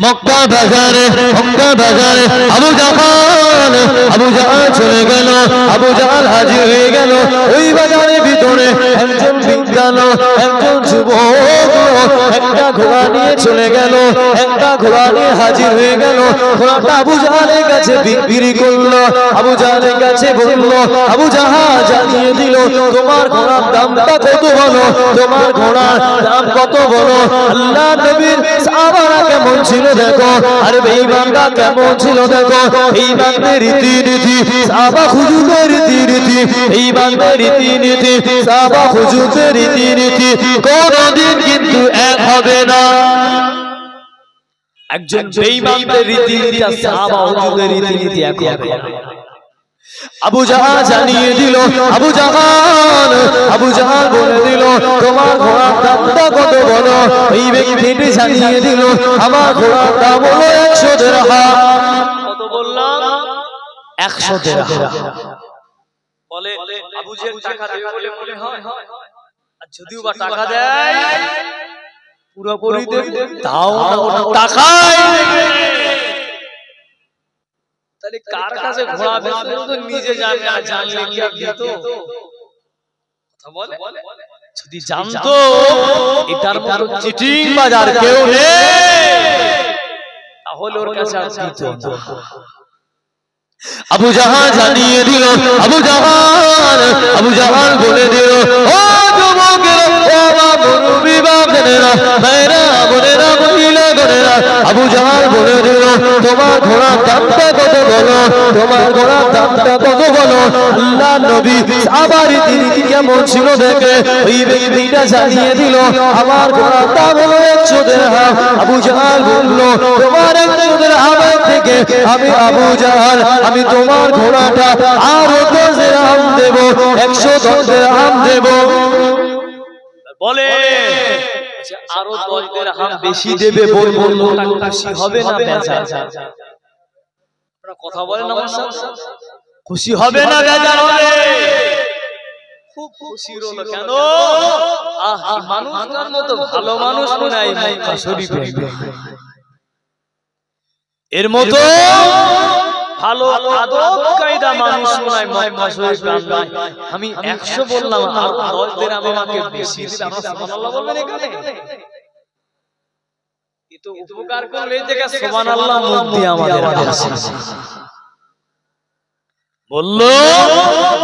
মক্কা বাজারে আবু জাহাল চলে গেল, আবু জাহাল হাজির হয়ে গেল। ওই বাজারের ভিতরে একজন বিজ্ঞান, একজন যুবক একটা ঘোড়া নিয়ে চলে গেল, একটা ঘোড়া নিয়ে হাজির হয়ে গেল। ঘোড়াটা আবু জাহালের কাছে বিক্রি করলো। আবু জাহালের কাছে বলল, আবু জাহাল জানিয়ে দিল, তোমার ঘোড়ার দামটা কত বলো, তোমার ঘোড়ার দাম কত বলো। আল্লাহ নবীর সাহাবারা কেমন ছিল দেখো, আর বেঈমানরা কেমন ছিল দেখো। বেঈমানদের রীতিনীতি, সাহাবা হুজুরদের রীতিনীতি, বেঈমানদের রীতিনীতি, সাহাবা হুজুরদের রীতিনীতি কোনদিন কিন্তু এক হবে না। একজন বেঈমানদের রীতিনীতি আর সাহাবা হুজুরদের রীতিনীতি এক হবে না। আবু জাহাল জানিয়ে দিল, আবু জাহাল বলে দিল, তোমার ঘোড়ার দামটা কত বলো। এই ব্যক্তি জানিয়ে দিল, আমার ঘোড়ার দাম হলো 100 দিরহাম। কত বললাম? 100 দিরহাম। বলে আবু জাহাল টাকা দেবে বলে মনে হয়, আর যদিও বা টাকা দেয় পুরোপুরি দেবে, তাও না, ওটা টাকাই তাহলে কার কাছে ঘোড়া বেচবে তো নিজে জানে, আর জানলে কি আর দিত? কথা বলে, যদি জানতো এটার মতো চিটিং বাজার কেউ নেই, তাহলে ওর কাছে আর দিত না। আবু জাহাল জানিয়ে দিল, আবু জাহাল বলে দিল, ও যুবকেরা, ও মুরব্বি বাপেরা, ভাইরা, বোনেরা, মহিলাগণেরা, আবু জাহাল বলে দিল, তোমার ঘোড়ার দামটা কত বলো, তোমার ঘোড়ার দামটা কত বলো। আল্লাহ নবী সাহাবার রীতিনীতি কেমন ছিল দেখে ওই ব্যক্তিটা জানিয়ে দিল, আমার ঘোড়ার দাম হলো 100 দিরহাম। আবু জাহাল বলল, তোমার 100 দিরহামের থেকে আমি আবু জাহাল, আমি তোমার ঘোড়াটা আরো 10 দিরহাম দেব, 110 দিরহাম দেব। বলে আরো 10 দিরহাম বেশি দেবে, বলবো লোকটা খুশি হবে না বেজার? আপনারা কথা বলেন আমার সাথে, খুশি হবে না বেজার হবে? খুব খুশি হলো। কেন? এই মানুষটার মতো ভালো মানুষ নাই মক্কা শরীফে, এর মতো ভালো আদব কায়দা মানুষ নাই মক্কা শরীফে নাই। আমি 100 বললাম, আর 10 দিরহাম আমাকে বেশি দিন, আপনারা সুবহানাল্লাহ বলবেন এখানে? এ তো উপকার করলে এই জায়গা সুবহানাল্লাহ মুখ দিয়ে আমাদের আসে। বলল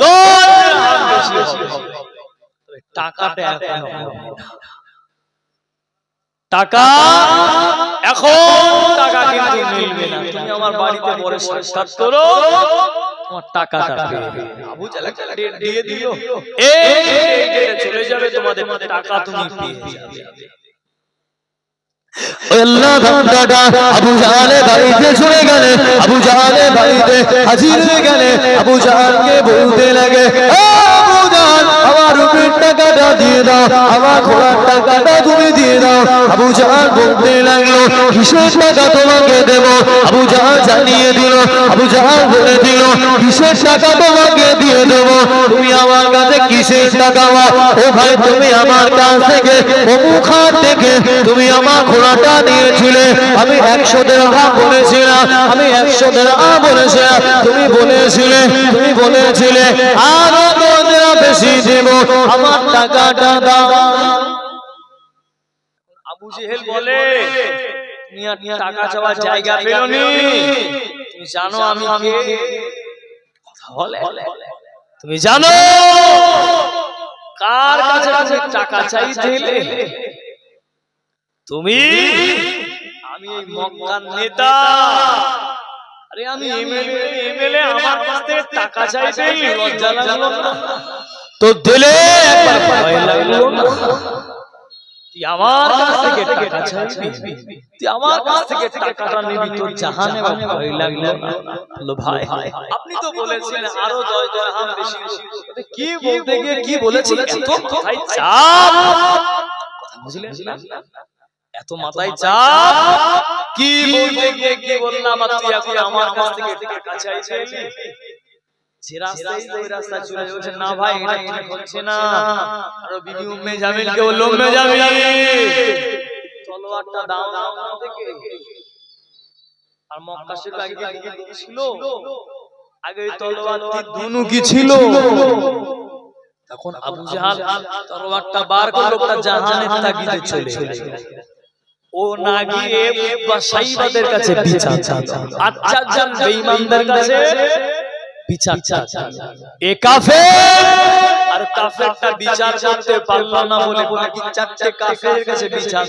10 দিরহাম বেশি হবে, তবে টাকাটা এখনো হবে না। টাকা এখন টাকা কিন্তু মিলবে না। তুমি আমার বাড়িতে পরে সাক্ষাৎ করো, তোমার টাকাটা পেয়ে আবু জাহাল ডেট দিয়ে দিল, এই ডেটে চলে যাবে, তোমাদের টাকা তুমি পেয়ে যাবে। আল্লাহ বান্দাটা আবু জাহালের বাড়িতে চলে গেলে, আবু জাহালের বাড়িতে হাজির হয়ে গেলে, আবু জাহালকে বলতে লাগে, আবু জাহাল, আমার রূপের টাকাটা দিয়ে দাও, আমার ঘোড়ার টাকাটা তুমি দিয়ে দাও। আবু জাহাল বলতে লাগলো, কিসের টাকা তোমাকে দেব? আবু জাহাল জানিয়ে দিল, আবু জাহাল বলে দিল, কিসের টাকা তোমাকে দিয়ে দেব? তুমি আমার কাছে কিসের টাকা? ও ভাই, তুমি আমার কাছ থেকে অমুক হাট থেকে তুমি আমার ঘোড়াটা নিয়েছিলে, আমি 100 দিরহাম বলেছিলাম, আমি 100 দিরহাম বলেছিলাম, তুমি বলেছিলে আরো 10 দিরহাম বেশি দেব, আমার টাকাটা দাও। আবু জেহেল বলে, তুমি আর টাকা চাওয়ার জায়গা পেলনি, তুমি জানো আমি কে? কথা বলে, তুমি জানো কার কাছে তুমি টাকা চাইছিলে? তুমি? আমি এই মক্কার নেতা, আরে আমি এমএলএ, আমার কাছ থেকে টাকা চাইতে লজ্জা লাগলো না? তো দিলে একবার ভয় লাগলো না? তুই আমার কাছ থেকে টাকা চাইবি, তুই আমার কাছ থেকে টাকাটা নিবি, তোর জাহানে ভয় লাগলো না? বললো, ভাই আপনি তো বলেছিলেন আরো 10 দিরহাম বেশি, কি বলতে গিয়ে কি বলেছিলেন? ভাই চাপ, কথা বুঝলেন না? এত মাথায় চাপ, কি বলতে গিয়ে কি বললাম, আর তুই এখন আমার কাছ থেকে টাকা চাইছিস? যে রাস্তায় ওই রাস্তা চলে যাচ্ছে না ভাই, এটা ঠিক হচ্ছে না। আর বিবি উম্মে জামিল কে বলল, উম্মে জামিল তলোয়ারটা দাও থেকে আর মক্কা শরীফ আগে কি ছিল? আগে তলোয়ার ধনু কি ছিল? তখন আবু জাহাল তলোয়ারটা বার করে লোকটা জাহানের তাগিদে চলে ও না গিয়ে সাইবাদের কাছে বিচার আচ্ছা জান বেঈমানদের কাছে বিচার এ কাফের আর কাফেরটা বিচার করতে পারলো না বলে বাকি চারটে কাফেরের কাছে বিচার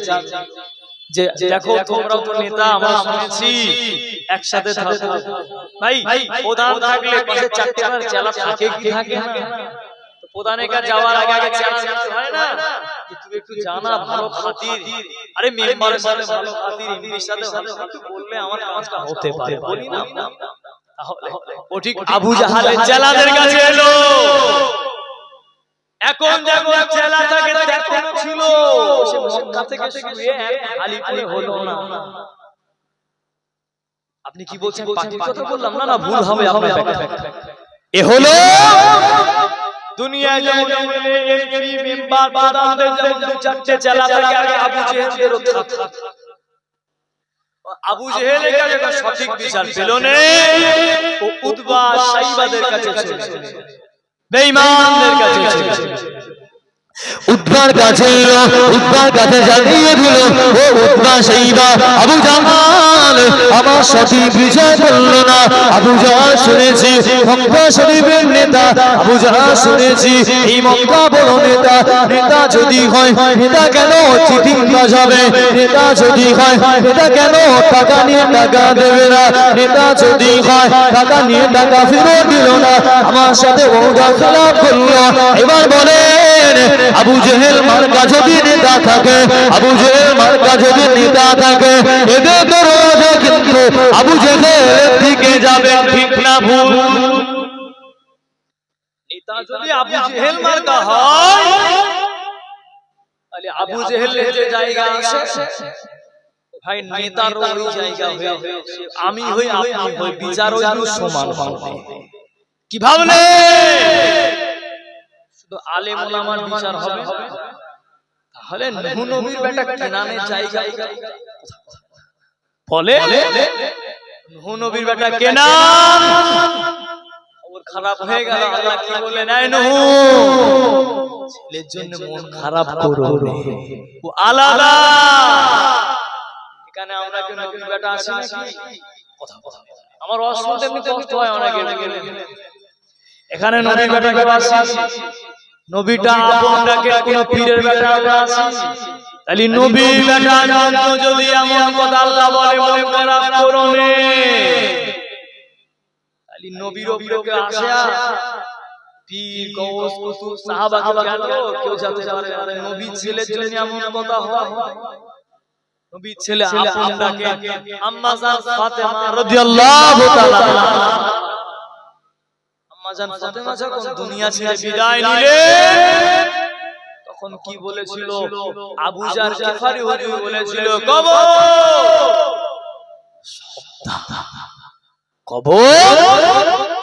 যে দেখো তোমরাও তো নেতা আমরা শুনেছি একসাথে থাকো ভাই প্রধান থাকলে পাশে চারটে চেলা থাকে কি থাকে না প্রধানের কাছে যাওয়ার আগে আগে চেলা হয় না যে তুমি একটু জানা ভালো খাতির আরে মেম্বারের সাথে ভালো খাতির এমপির সাথে ভালো খাতির বললে আমার কাজটা হতে পারে বলি না তাহলে ও ঠিক আবু জাহালের চেলাদের কাছে এলো এখন যখন চেলা থাকে তখন ছিল সে মক্কা থেকে শুয়ে আলিপুরে হলো না আপনি কি বলছেন পার্টির কথা বললাম না না ভুল হবে আপনার এ হলো দুনিয়ায় যেমন এমপি মেম্বার প্রধানদের যেমন দু চারটে চেলা থাকে আগে আবু জেহেলেরও থাকে আবু জেহেলের কাছে সঠিক বিচার পেল না ও উতবা সাইবাদের কাছে চলে বেঈমানদের কাছে উদ্বার কাছে উদ্বার কাছে জানিয়ে দিল ও উদ্বা সাইবা আবু জাহাল আমার সঠিক বিচার করলো না আবু জাহাল শুনেছি মক্কা শরীফের নেতা আবু জাহাল শুনেছি এই মক্কা বড় নেতা নেতা যদি হয় নেতা কেন চিটিংবাজ হবে নেতা যদি হয় নেতা কেন টাকা নিয়ে টাকা দেবে না নেতা যদি হয় টাকা নিয়ে টাকা ফেরত দিল না আমার সাথে ওয়াদা খেলাপ করলো এবার বলেন আবু জেহেল মার্কা যদি নেতা থাকে আবু জেহেল মার্কা যদি নেতা থাকে এদের দরজা কিন্তু আবু জেহেলের দিকে যাবে ঠিক না ভুল নেতা যদি আবু জেহেল মার্কা হয় তাহলে আবু জেহেলের যে জায়গা আছে ভাই নেতার ওই জায়গা হয়ে আমি হই আপনি হই বিচার ওই সমান হবে কি ভাবলে শুধু আলেম ওলামার বিচার হবে তাহলে নূহ নবীর বেটা কেনানের জায়গা বলে নূহ নবীর বেটা কেনান ওর খারাপ হয়ে গেল আল্লাহ কি বলেন এই নূহ ছেলের জন্য মন খারাপ করো ও আলাদা এখানে আমরা কি নবীর বেটা আছি নাকি কথা আমার অসুবিধা এমনি কষ্ট হয় অনেকের এখানে নবীর বেটা কেউ আছে নবীটা আপন ডাকে কোন পীরের বেটা আমরা আছি তাহলে নবীর বেটা যদি এমন কথা আল্লাহ বলে মন খারাপ করো নে তাহলে নবীর উপরে কেউ আসে পীর গৌস কুতুব সাহাবা কেউ যেতে পারে আরে নবী ছেলের জন্য এমন কথা হয় নবীর ছেলে আপন ডাকে আম্মা জান ফাতেমা রাদিয়াল্লাহু তাআলা আম্মাজান ফাতেমা যখন দুনিয়া ছেড়ে বিদায় নিলেন তখন কি বলেছিল আবু জার গিফারি হুজুর বলেছিল কবর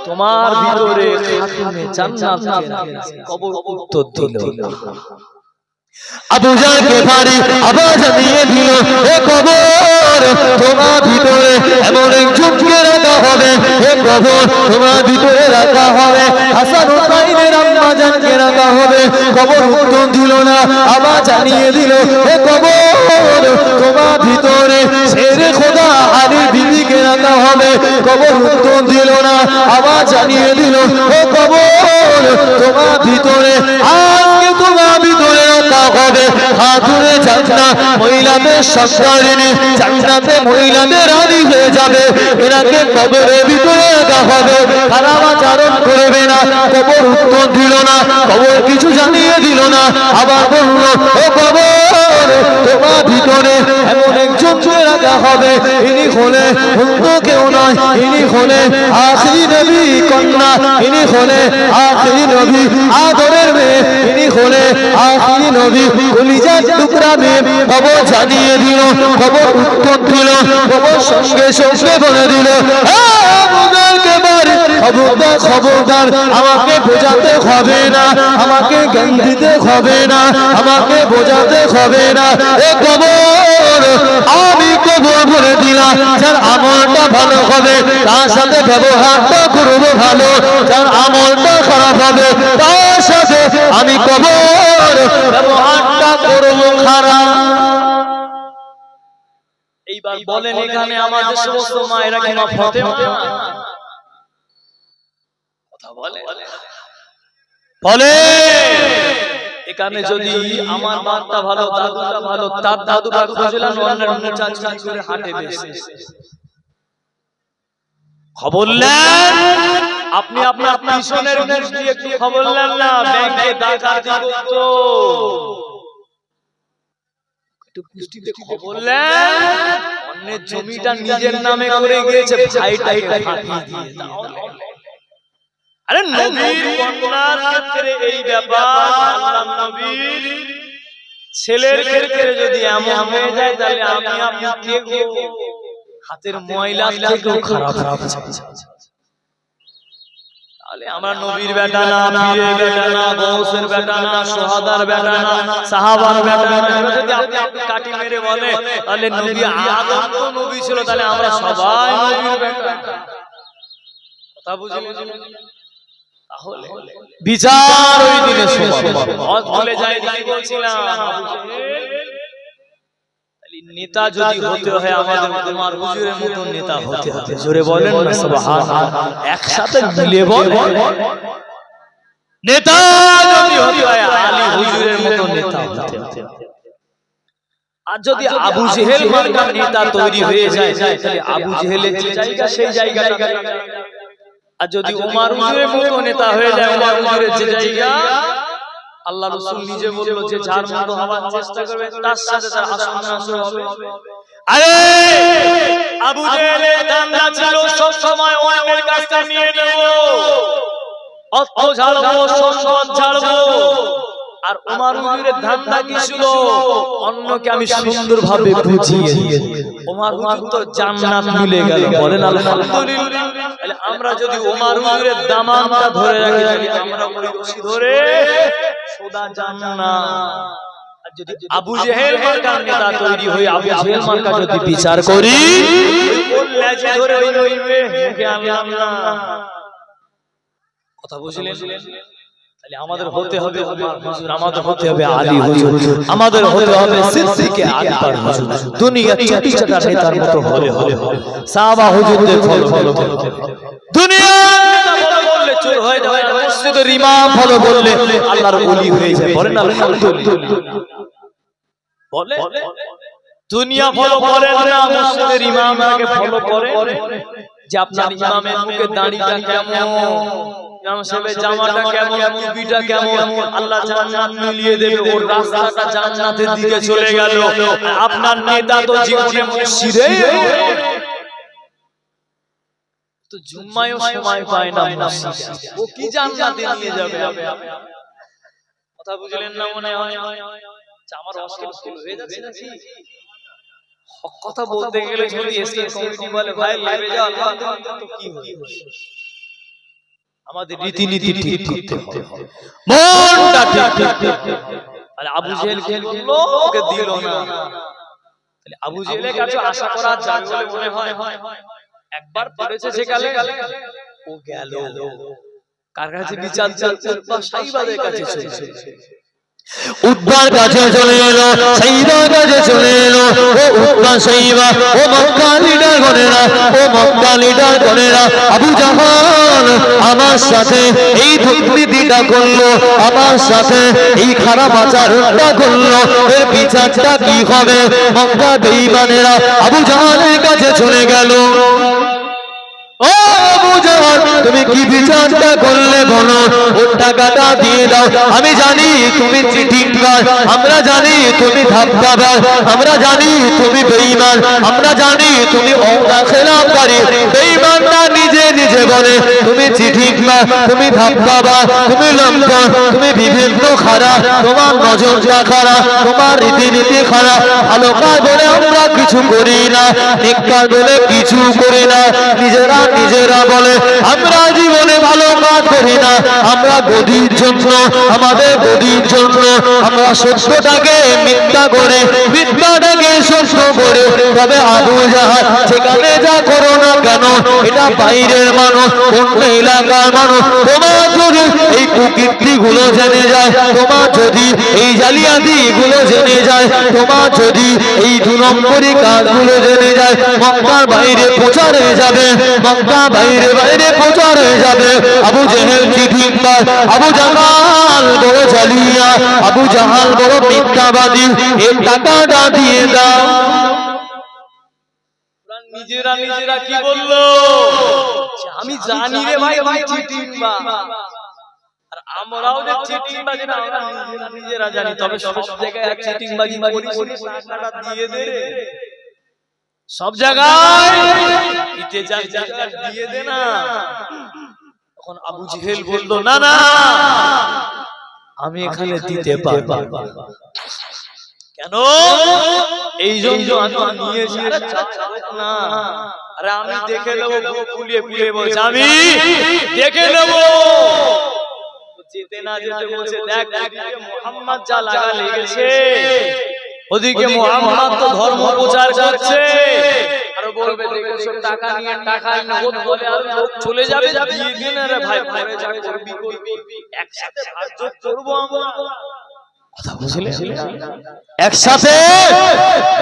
তোমার ভিতরে খাতুনে জান্নাত কবর উত্তর দিল আবু জার গিফারি আওয়াজ দিয়ে দিল হে কবর তোমার ভিতরে এমন একজনকে রাখা হবে হে কবর তোমার ভিতরে রাখা হবে হাসান হুসাইনের আম্মা জানকে রাখা হবে কবর উত্তর দিল না আওয়াজ জানিয়ে দিল হে কবর তোমার ভিতরে শেরে খোদা আলী বিবিকে রাখা হবে কবর উত্তর দিল না আওয়াজ জানিয়ে দিল হে কবর তোমার ভিতরে আজকে তোমার ভিতরে রাখা হবে হাতুরে জান্নাত মহিলাদের সন্তানিনী জান্নাতে মহিলাদের রানী হয়ে যাবে এনাকে কবরের ভিতরে রাখা হবে খারাপ আচরণ করবে না কবর উত্তর দিল না কবর কিছু জানিয়ে দিল না আবার বলল ও কবর তোমার ভিতরে এমন একজনকে রাখা হবে ইনি হলে অন্য কেউ নয় ইনি হলে আখিরি নবী কন্যা ইনি হলে আখিরি নবী আদরের মেয়ে ইনি হলে আখিরি নবী কলিজার টুকরা মেয়ে খবর জানিয়ে দিল খবর উত্তর দিল খবর সঙ্গে সঙ্গে বলে দিল খবরদার আমাকে বোঝাতে হবে না আমাকে জ্ঞান দিতে হবে না আমাকে বোঝাতে হবে না এ কবর আমি কবর বলে দিলাম যার আমলটা আমলটা ভালো হবে তার সাথে ব্যবহারটা করবো ভালো, যার আমলটা খারাপ হবে তার সাথে আমি কবর ব্যবহারটা করবো খারাপ। এইবার বলেন এখানে আমাদের সমস্ত মায়েরা কি মা ফাতেমা? কথা বলে এখানে যদি আমার মাটা ভালো, দাদুটা ভালো, তার দাদুটা খুঁজলাম অন্যের মোচা চুরি করে হাটে বেশি খবর নেন। আপনি আপনার পিছনের মুখ দিয়ে একটু খবর নেন না, ব্যাংকে ডাকাতি করতো একটু কুষ্টিতে খবর নেন, অন্যের জমিটা নিজের নামে করে গিয়েছে ভাইটাকে ফাঁকি দিয়ে দাও। আরে নবীর কন্যার ক্ষেত্রে এই ব্যাপার, আল্লাহর নবীর ছেলের ক্ষেত্রে যদি এমন হয়ে যায় তাহলে আমি আপনি কে গো? হাতের ময়লা থেকেও খারাপ আছে। তাহলে আমরা নবীর বেটা না, পীরের বেটা না, গৌসের বেটা না, সুহাদার বেটা না, সাহাবার বেটা না, যদি আপনি কাটি মেরে বলে তাহলে নবী আদম তো নবী ছিল, তাহলে আমরা সবাই নবীর বেটা। কথা বুঝলেন? তাহলে বিচার ওই দিনে চলে যায়। তাই বলছিলাম নেতা যদি হতে হয় আমাদের তোমার হুজুরের মতো নেতা হতে হবে। জোরে বলেন না সুবহানাল্লাহ, একসাথে মিলে বলেন নেতা যদি হতে হয় আলী হুজুরের মতো নেতা হতে হবে। আর যদি আবু জেহেল মার্কা নেতা তৈরি হয়ে যায় তাহলে আবু জেহেলের যে জায়গা সেই জায়গাটা, আর যদি ওমর হুজুরের মতো নেতা হয়ে যায় ওমর হুজুরের যে জায়গা, আল্লাহ রাসূল নিজে বলল যে যার মতো হওয়ার চেষ্টা করবে তার সাথে তার আসন নাসর হবে। আরে আবু জেহেলের ধান্দা ছিল সব সময় অন্যের কাছ থেকে নিয়ে নেব, অর্থ ঝাড়বো, সম্পদ ঝাড়বো। আর ওমর হুজুরের ধান্দা কি ছিল? অন্যকে আমি সুন্দরভাবে বুঝিয়ে ওমর হুজুর তো জান্নাত মিলে গেল। বলেন আলহামদুলিল্লাহ। তাহলে আমরা যদি ওমর হুজুরের দামানটা ধরে রাখি তাহলে আমরা ওই রশি ধরে সোদা জান্নাত। আর যদি আবু জেহেল মার্কার নেতা তৈরি হয়ে আবু জেহেল মার্কা যদি বিচার করি ওই লেজ ধরে ওই রইবে কে আল্লাহ। কথা বুঝলেন? তাহলে আমাদের হতে হবে হুজুর, আমাদের হতে হবে আলী হুজুর, আমাদের হতে হবে সিদ্দিকে আকবর হুজুর। দুনিয়া ছোট ছোট নেতার মতো হলে হবে, সাহাবা হুজুরদের ফলো করতে হবে। দুনিয়ার নেতা ফলো করলে চোর হয়ে যায়, মসজিদের ইমাম ফলো করলে আল্লাহর ওলি হয়ে যায়। বলেন আলহামদুলিল্লাহ। বলে দুনিয়া ফলো করেন না, মসজিদের ইমামকে ফলো করেন যে আপনার ইমামের মুখে দাড়িটা কেমন, জামাটা কেমন, টুপিটা কেমন, আল্লাহ জান্নাত মিলিয়ে দেবে, ওর রাস্তাটা জান্নাতের দিকে চলে গেল। আপনার নেতা তো জীবনে মসজিদে তো জুম্মায়ও সময় পায় না মসজিদে, ও কি জান্নাতে নিয়ে যাবে? কথা বুঝলেন না মনে হয়? আমার অস্কিল ফুল হয়ে যাচ্ছে নাকি? হক কথা বলতে গেলে যদি এসকে কমিটি বলে ভাই লেবে যাও আলহামদুলিল্লাহ, তো কি হবে? আমাদের রীতিনীতি ঠিক করতে হবে, মনটা ঠিক। আর আবু জেহেল কে বললো, ওকে দিল না। তাহলে আবু জেহেলের কাছে আশা করা যায় বলে মনে হয়? একবার পড়েছে সেকালে ও গেল কার কাছে? বিচার উতবা সাইবাদের কাছে চলেছে। উতবার কাছে চলে এলো, সাইবার কাছে চলে এলো। ও উতবা সাইবা, ও মক্কা লিডার গনেরা, ও মক্কা লিডার গনেরা, আবু জাহাল আমার সাথে এই দুর্নীতিটা করলো, আমার সাথে এই খারাপ আচরণটা করলো, এর বিচারটা কি হবে? মক্কা বেঈমানেরা আবু জাহালের কাছে চলে গেল। ও আবু জাহাল, তুমি কি বিচারটা করলে বলো, ওর টাকাটা দিয়ে দাও। আমি জানি তুমি চিটিংবাজ, আমরা জানি তুমি ধাপ্পাবাজ, আমরা জানি তুমি বেঈমান, আমরা জানি তুমি ওয়াদা খেলাফকারী। বেঈমানরা নিজে নিজে বলে তুমি চিটিংবাজ, তুমি ধাপ্পাবাজ, তুমি লম্পট, তুমি বিভিন্ন খারাপ, তোমার নজরটা খারাপ, তোমার রীতিনীতি খারাপ। ভালো কাজ বলে আমরা কিছু করি না, ঠিক কাজ বলে কিছু করি না। নিজেরা বলে আমরা জীবনে ভালো কাজ করি না, আমরা গদির জন্য, আমাদের গদির জন্য আমরা সত্যটাকে মিথ্যা করে, মিথ্যাটাকে সত্য করে। তবে আবু জাহাল সেখানে যা করোনা এটা বাইরের মানুষ, অন্য এলাকার মানুষ। তোমার যদি এই কুকীর্তি গুলো জেনে যায়, তোমার যদি এই জালিয়াতি গুলো জেনে যায়, তোমার যদি এই 2 নম্বরী কাজগুলো জেনে যায়, মক্কার বাইরে প্রচারে যাবে, মক্কা বাইরে বাইরে প্রচারে যাবে। আবু জেহেল চিঠিকার, আবু জাহাল বড় জালিয়া, আবু জাহাল বড় মিথ্যাবাদী, এই টাকাটা দিয়ে দাও। নিজেরা নিজেরা কি বললো? আমি জানি রে ভাই ভাই চিটিংবা, আর আমরাও যে চিটিংবাজি না, আমরা নিজেরা নিজেরা জানি। তবে সব জায়গায় চিটিংবাজি করিস, টাকাটা দিয়ে দে রে। সব জায়গায় দিতে যাই, দিয়ে দে না। তখন আবু জেহেল বলল, না না, আমি এখানে দিতে পারবো কেন? এই জন্য আমি নিয়েছি না। আরে আমি দেখে নেবো, ফুলিয়ে ফুলিয়ে বলছে আমি দেখে নেবো। যেতে না যেতে বলছে, দেখ মুহাম্মদ যা লাগা লেগেছে, ওদিকে মুহাম্মদ তো ধর্ম প্রচার করছে, আর বলবে দেখেছো টাকা নিয়ে টাকা নগদ বলে আর লোক চলে যাবে, দিয়ে দিন। আরে ভাই পরে যা করবি করবি, একসাথে ভাগ করব আমরা। কথা বুঝলে? একসাথে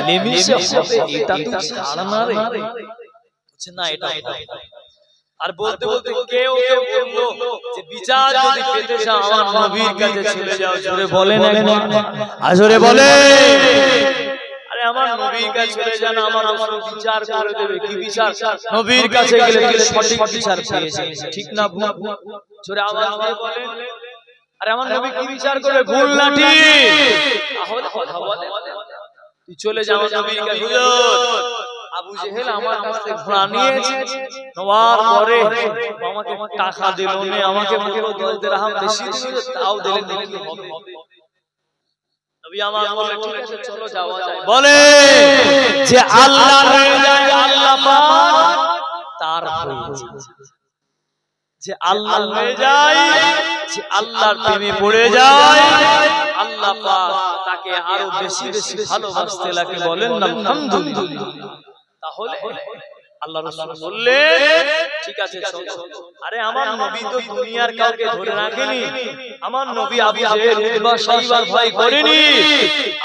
নেমিশে হবে, এটা তো ছাড় না রে। বুঝছেন না? এটা আর বলতে বলতে কেউ কেউ বললো যে বিচার যদি পেতে চাও আমার নবীর কাছে চলে যাও। জোরে বলেন একবার, আজরে বলে। আরে আমার নবীর কাছে চলে যান, আমার আমার বিচার করে দেবে। কি বিচার? নবীর কাছে গেলে তুই সঠিক বিচার পেয়েছিস, ঠিক না ভুল? জোরে আওয়াজ দিয়ে বলেন। আরে আমার নবী কি বিচার করবে, ভুল না ঠিক? তাহলে কথা বলে, তুই চলে যা আমার নবীর কাছে। হুজুর, আবু জেহেল আমার কাছ থেকে ঘোড়া নিয়েছে, নেওয়ার পরে আমাকে টাকা দিল না, আমাকে বলল 10 দিরহাম বেশি দিল, তাও দিলেন না, কি হবে? নবী আমার বলে ঠিক আছে চলো যাওয়া যায়। বলে যে আল্লাহ হয়ে যায়, আল্লাহ পাক তার হয়ে যায়। যে আল্লাহ হয়ে যায়, যে আল্লাহর প্রেমে পড়ে যায়, আল্লাহ পাক তাকে আরো বেশি বেশি ভালোবাসতে লাগে। বলেন না আলহামদুলিল্লাহ। তাহলে আল্লাহ রাসূল বললেন ঠিক আছে চলো। আরে আমার নবী তো দুনিয়ার কাউকে ধরে রাখেনি, আমার নবী আবু জেহেল উতবা শাইবার ভয় করেনি।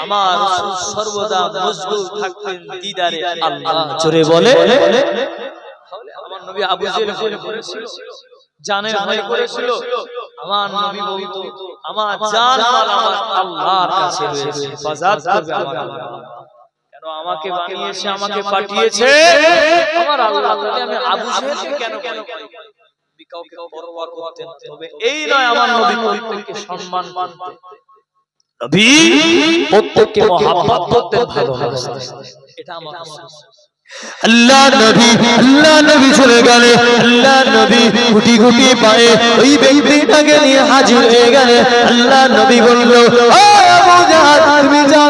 আমার রাসূল সর্বদা মজবুত থাকতেন দিদারে আল্লাহ। জোরে বলে। তাহলে আমার নবী আবু জেহেল ভয় করেছিল, জানের ভয় করেছিল। আমার নবী বলতো আমার জান মাল আমার আল্লাহর কাছে রয়েছে, বাজাত করবে আমার আল্লাহ। আমাকে বানিয়েছে, আমাকে পাঠিয়েছে আমার আল্লাহ। তাহলে আমি আবু জেহেলকে কেন কাউকে পরোয়া করতেন? তবে এই নয়, আমার নবী প্রত্যেককে সম্মান করতেন, নবী প্রত্যেককে মহব্বত করতেন, ভালোবাসতেন। এটা আমার আল্লাহ নবী চলে গেলে, আল্লাহ নবী গুটি গুটি পায়ে ওই ব্যক্তিটাকে নিয়ে হাজির হয়ে গেলে। আল্লাহ নবী বলল, আবু জাহাল তুমি যা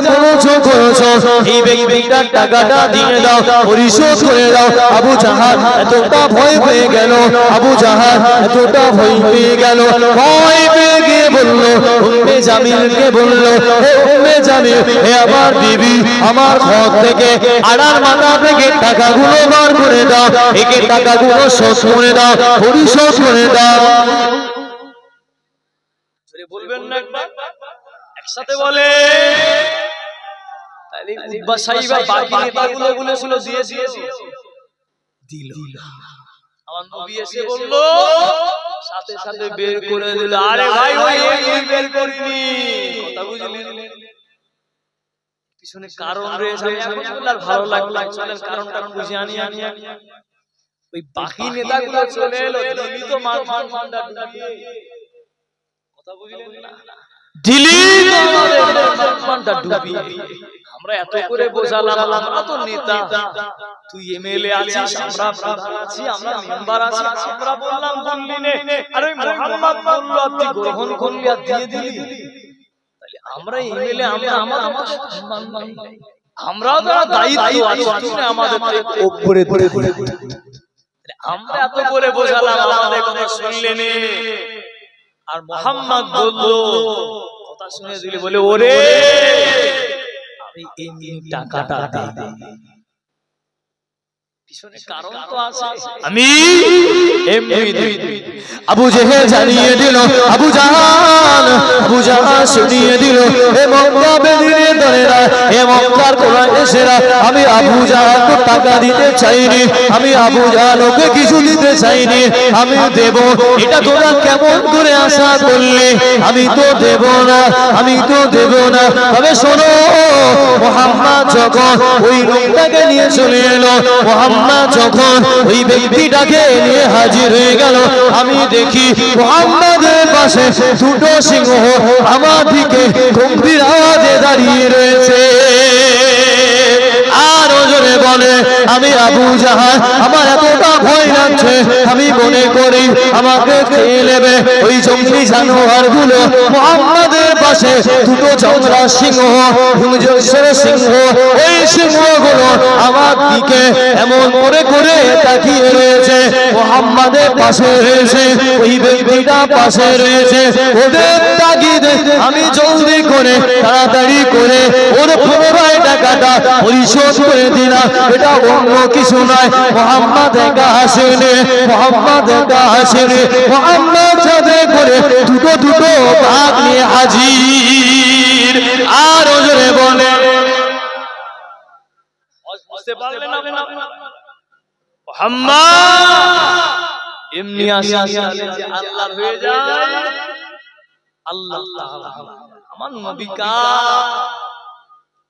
করেছো এই ব্যক্তিটার টাকাটা দিয়ে দাও, পরিশোধ করে দাও। আবু জাহাল এতটা ভয় পেয়ে গেল, আবু জাহাল এতটা ভয় পেয়ে গেল, ভয় পেয়ে গিয়ে বলল উম্মে জামিলকে বলল, হে উম্মে জামিল, হে আমার বিবি, আমার ঘর থেকে আড়ার মাথা থেকে টাকাগুলো বার করে দাও, একে টাকাগুলো শোধ করে দাও, পরিশোধ করে দাও। বলবেন না একবার একসাথে বলে। তাহলে উতবা সাইবা বাকি নেতাগুলো বলেছিল দিয়ে দিল। আমার নবী এসে বলল, সাথে সাথে বের করে দিল। আরে ভাই ওই বের করিনি, কথা বুঝলেন? পিছনে কারণ রয়েছে, আপনার ভালো লাগলো, চলেন কারণটা খুঁজে আনি। ওই বাকি নেতাগুলো চলে এলো, দিলি তো মানটা ডুবিয়ে, কথা বুঝলেন না? দিলি তো আমাদের মানটা ডুবিয়ে। আমরা এত করে বোঝালাম, আমরা তো নেতা, তুই এমএলএ আছিস, আমরা প্রধান আছি, আমরা মেম্বার আছি, আমরা বললাম বললি নে, আর ওই মুহাম্মদ বলল তুই গ্রহণ করলি আর দিয়ে দিলি। তাহলে আমরা এমএলএ, আমরা আমাদের সম্মান নাই, আমরাও তো দায়িত্ব আছে, তুই আমাদের উপরে ধরে আমরা এত করে বোঝালাম, আমাদের কথা শুনলে নে। আর মুহাম্মদ বলল, কথা শুনে দিলি, বলে ওরে আমি এই টাকাটা দিই। পিছনে কারণ তো আছে। আমি এমনি আবু জেহেল জানিয়ে দিল, আবু জাহাল শুনিয়ে দিল, হে মক্কা বেদিনে দলেরা, হে মক্কার কুরাইশেরা, আমি আবু জাহালকে টাকা দিতে চাইনি, আমি আবু জাহালকে কিছু দিতে চাইনি, আমি দেব, এটা তোরা কেমন করে আশা করলে? আমি তো দেব না, আমি তো দেব না। তবে শোনো, মুহাম্মদ যখন ওই লোকটাকে নিয়ে চলে এলো, মুহাম্মদ যখন ওই ব্যক্তিটাকে নিয়ে হাজির হয়ে গেল, আমি দেখি মুহাম্মাদের পাশে দুটো সিংহ আমার দিকে গম্ভীর আওয়াজে দাঁড়িয়ে রয়েছে। আর জোরে বলে, আমি আবু জাহাল, আমার এতটা ভয় লাগছে, আমি মনে করি আমাকে খেয়ে নেবে ওই জঙ্গলি জানোয়ার গুলো। মুহাম্মাদের পাশে দুটো চমড়া সিংহ, হিংস্র সিংহ, ওই সিংহগুলো আমার দিকে এমন করে তাকিয়ে রয়েছে। মুহাম্মাদের পাশে রয়েছে, ওই ব্যক্তিটা পাশে রয়েছে, ওদের তাগিদে আমি জলদি করে তাড়াতাড়ি করে ওর 15 টাকাটা পরিশোধ করে দিলাম। এটা অন্য কিছু নয়, মুহাম্মদ একা আসেনি, মুহাম্মদ একা আসেনি, মুহাম্মদ সাথে করে দুটো ভাগ নিয়ে হাজির। আর জোরে বলে, বুঝতে পারলেন না? মুহাম্মদ এমনি আসে যে আল্লাহর হয়ে যায়। আল্লাহ তাআলা আমার নবী কা,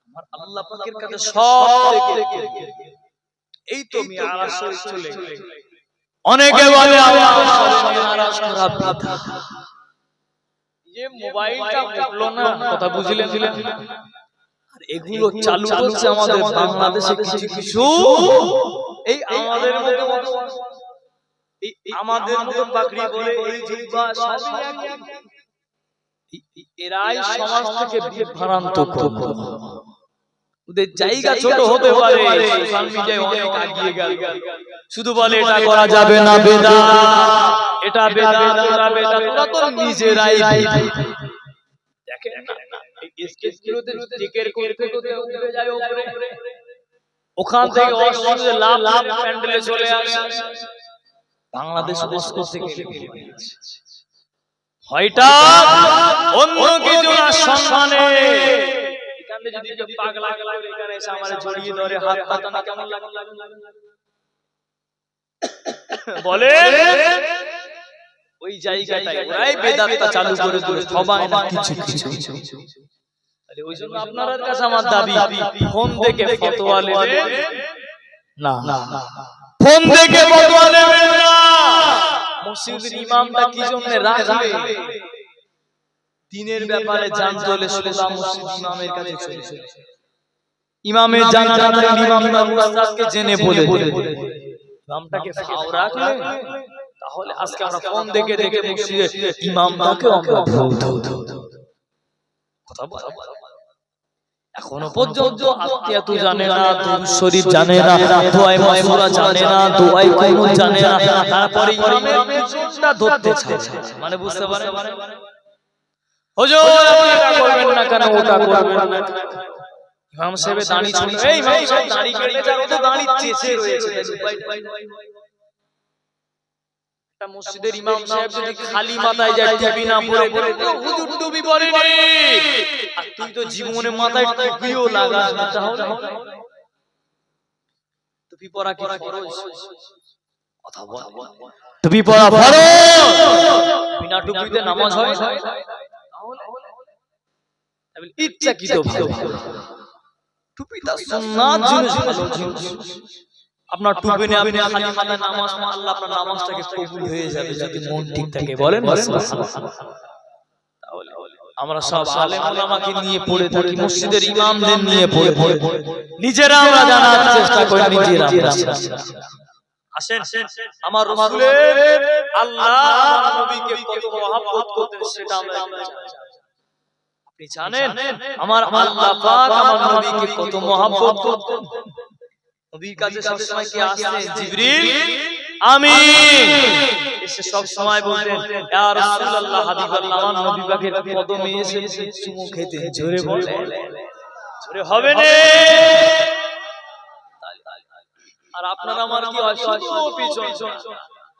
আমার আল্লাহ পাকের কাছে সব থেকে এই তো মিরাজ শরীফ চলে গেল। অনেকে বলে আমার মিরাজ খারাপ কথা, যে মোবাইলটা উঠলো না, কথা বুঝলেন? আর এগুলো চালু হচ্ছে আমাদের বাংলাদেশে কিছু কিছু, এই আমাদের মতো আমাদের মতো পাগড়ি পরে এই জিহ্বা সবই এক, এরাই সমাজ থেকে বিভ্রান্ত করে। ওদের জায়গা ছোট হতে পারে, সোশ্যাল মিডিয়ায় অনেক এগিয়ে গেল, শুধু বলে এটা করা যাবে না, বেদাত, এটা বেদাত, ওটা বেদাত। ওরা তো নিজেরাই দেখেন না, এই স্কেচগুলোতে টিকের করতে উঠে যায় উপরে, ওখান থেকে অসুবিধে লাভ প্যান্ডেলে চলে আসে। বাংলাদেশ হয়টা অন্য কিছু না, সম্মানে এখানে যদি পাগলা এখানে এসে আমার জড়িয়ে ধরে হাত পাতানো কেমন লাগে বলে? ওই জায়গাটায় ওরাই বেদাতটা চালু করে দিল, সবাই না কিছু কিছু। তাহলে ওই জন্য আপনাদের কাছে আমার দাবি, ফোন থেকে ফতোয়া নেবেন না, ফোন থেকে ফতোয়া নেবেন না। মসজিদের ইমামটা কি জন্য রাখবে? দিনের ব্যাপারে জানতে হলে সোজা মসজিদ ইমামের কাছে চলে যাবে। ইমামের জানা না থাকলে ইমাম উস্তাদকে জেনে বলে ইমামটাকে ফাও রাখলে, তাহলে আজকে আমরা ফোন দেখে মসজিদে ইমামটাকে আমরা কথা বলা। এখনো পর্যন্ত আত্মীয়াতু জানে না, দুরূদ শরীফ জানে না, দোয়ায়ে মাসুরা জানে না, দোয়ায়ে কুনুত জানে না, তারপরে ইমামের পেছনটা ধরতে চায়। মানে বুঝতে পারেন? হুজুর আপনি এটা করবেন না কেন, ওটা করবেন না কেন? ইমাম সাহেব দাড়ি ছিল, এই ইমাম সাহেব দাড়ি কেটে যার, ও তো দাড়ি চেঁচে রয়েছে। একটা মসজিদের ইমাম সাহেব যদি খালি মাথায় যায়, টুপি না পরে, হুজুর টুপি পরেনি, আর তুই তো জীবনে মাথায় টুপিও লাগাস না, তাহলে টুপি পরা কি ফরজ? কথা বল, টুপি পরা ফরজ। বিনা টুপিতে নামাজ হয়? তাহলে ইচ্ছাকৃত ভাবে টুপিটা সুন্নাত জিনিস। আপনার টুপি নিয়ে আপনি খালি মাথায় নামাজ পড়লে আপনার নামাজটাকে কবুল হয়ে যাবে যদি মন ঠিক থাকে। বলেন তাহলে আমরা সব আলেম ওলামাকে নিয়ে পড়ে থাকি, মসজিদের ইমামদের নিয়ে পড়ে নিজেরা আমরা জানার চেষ্টা করি, নিজেরা। আসেন, আমার রাসূলের আল্লাহ আমার নবীকে কত মহব্বত করতেন সেটা আমরা জানি। আপনি জানেন আমার আল্লাহ পাক আমার নবীকে কত মহব্বত করতেন? নবীর কাছে সব সময় কি আসতেন? জিবরিল আমিন এসে সব সময় বলতেন, ইয়া রাসূলুল্লাহ, হাবিবাল্লাহ, আমার নবী পাকের কদমে এসে চুমু খেতেন। জোরে বলেন, জোরে হবে না? আর আপনার আমার কি হয় শুধু পিছন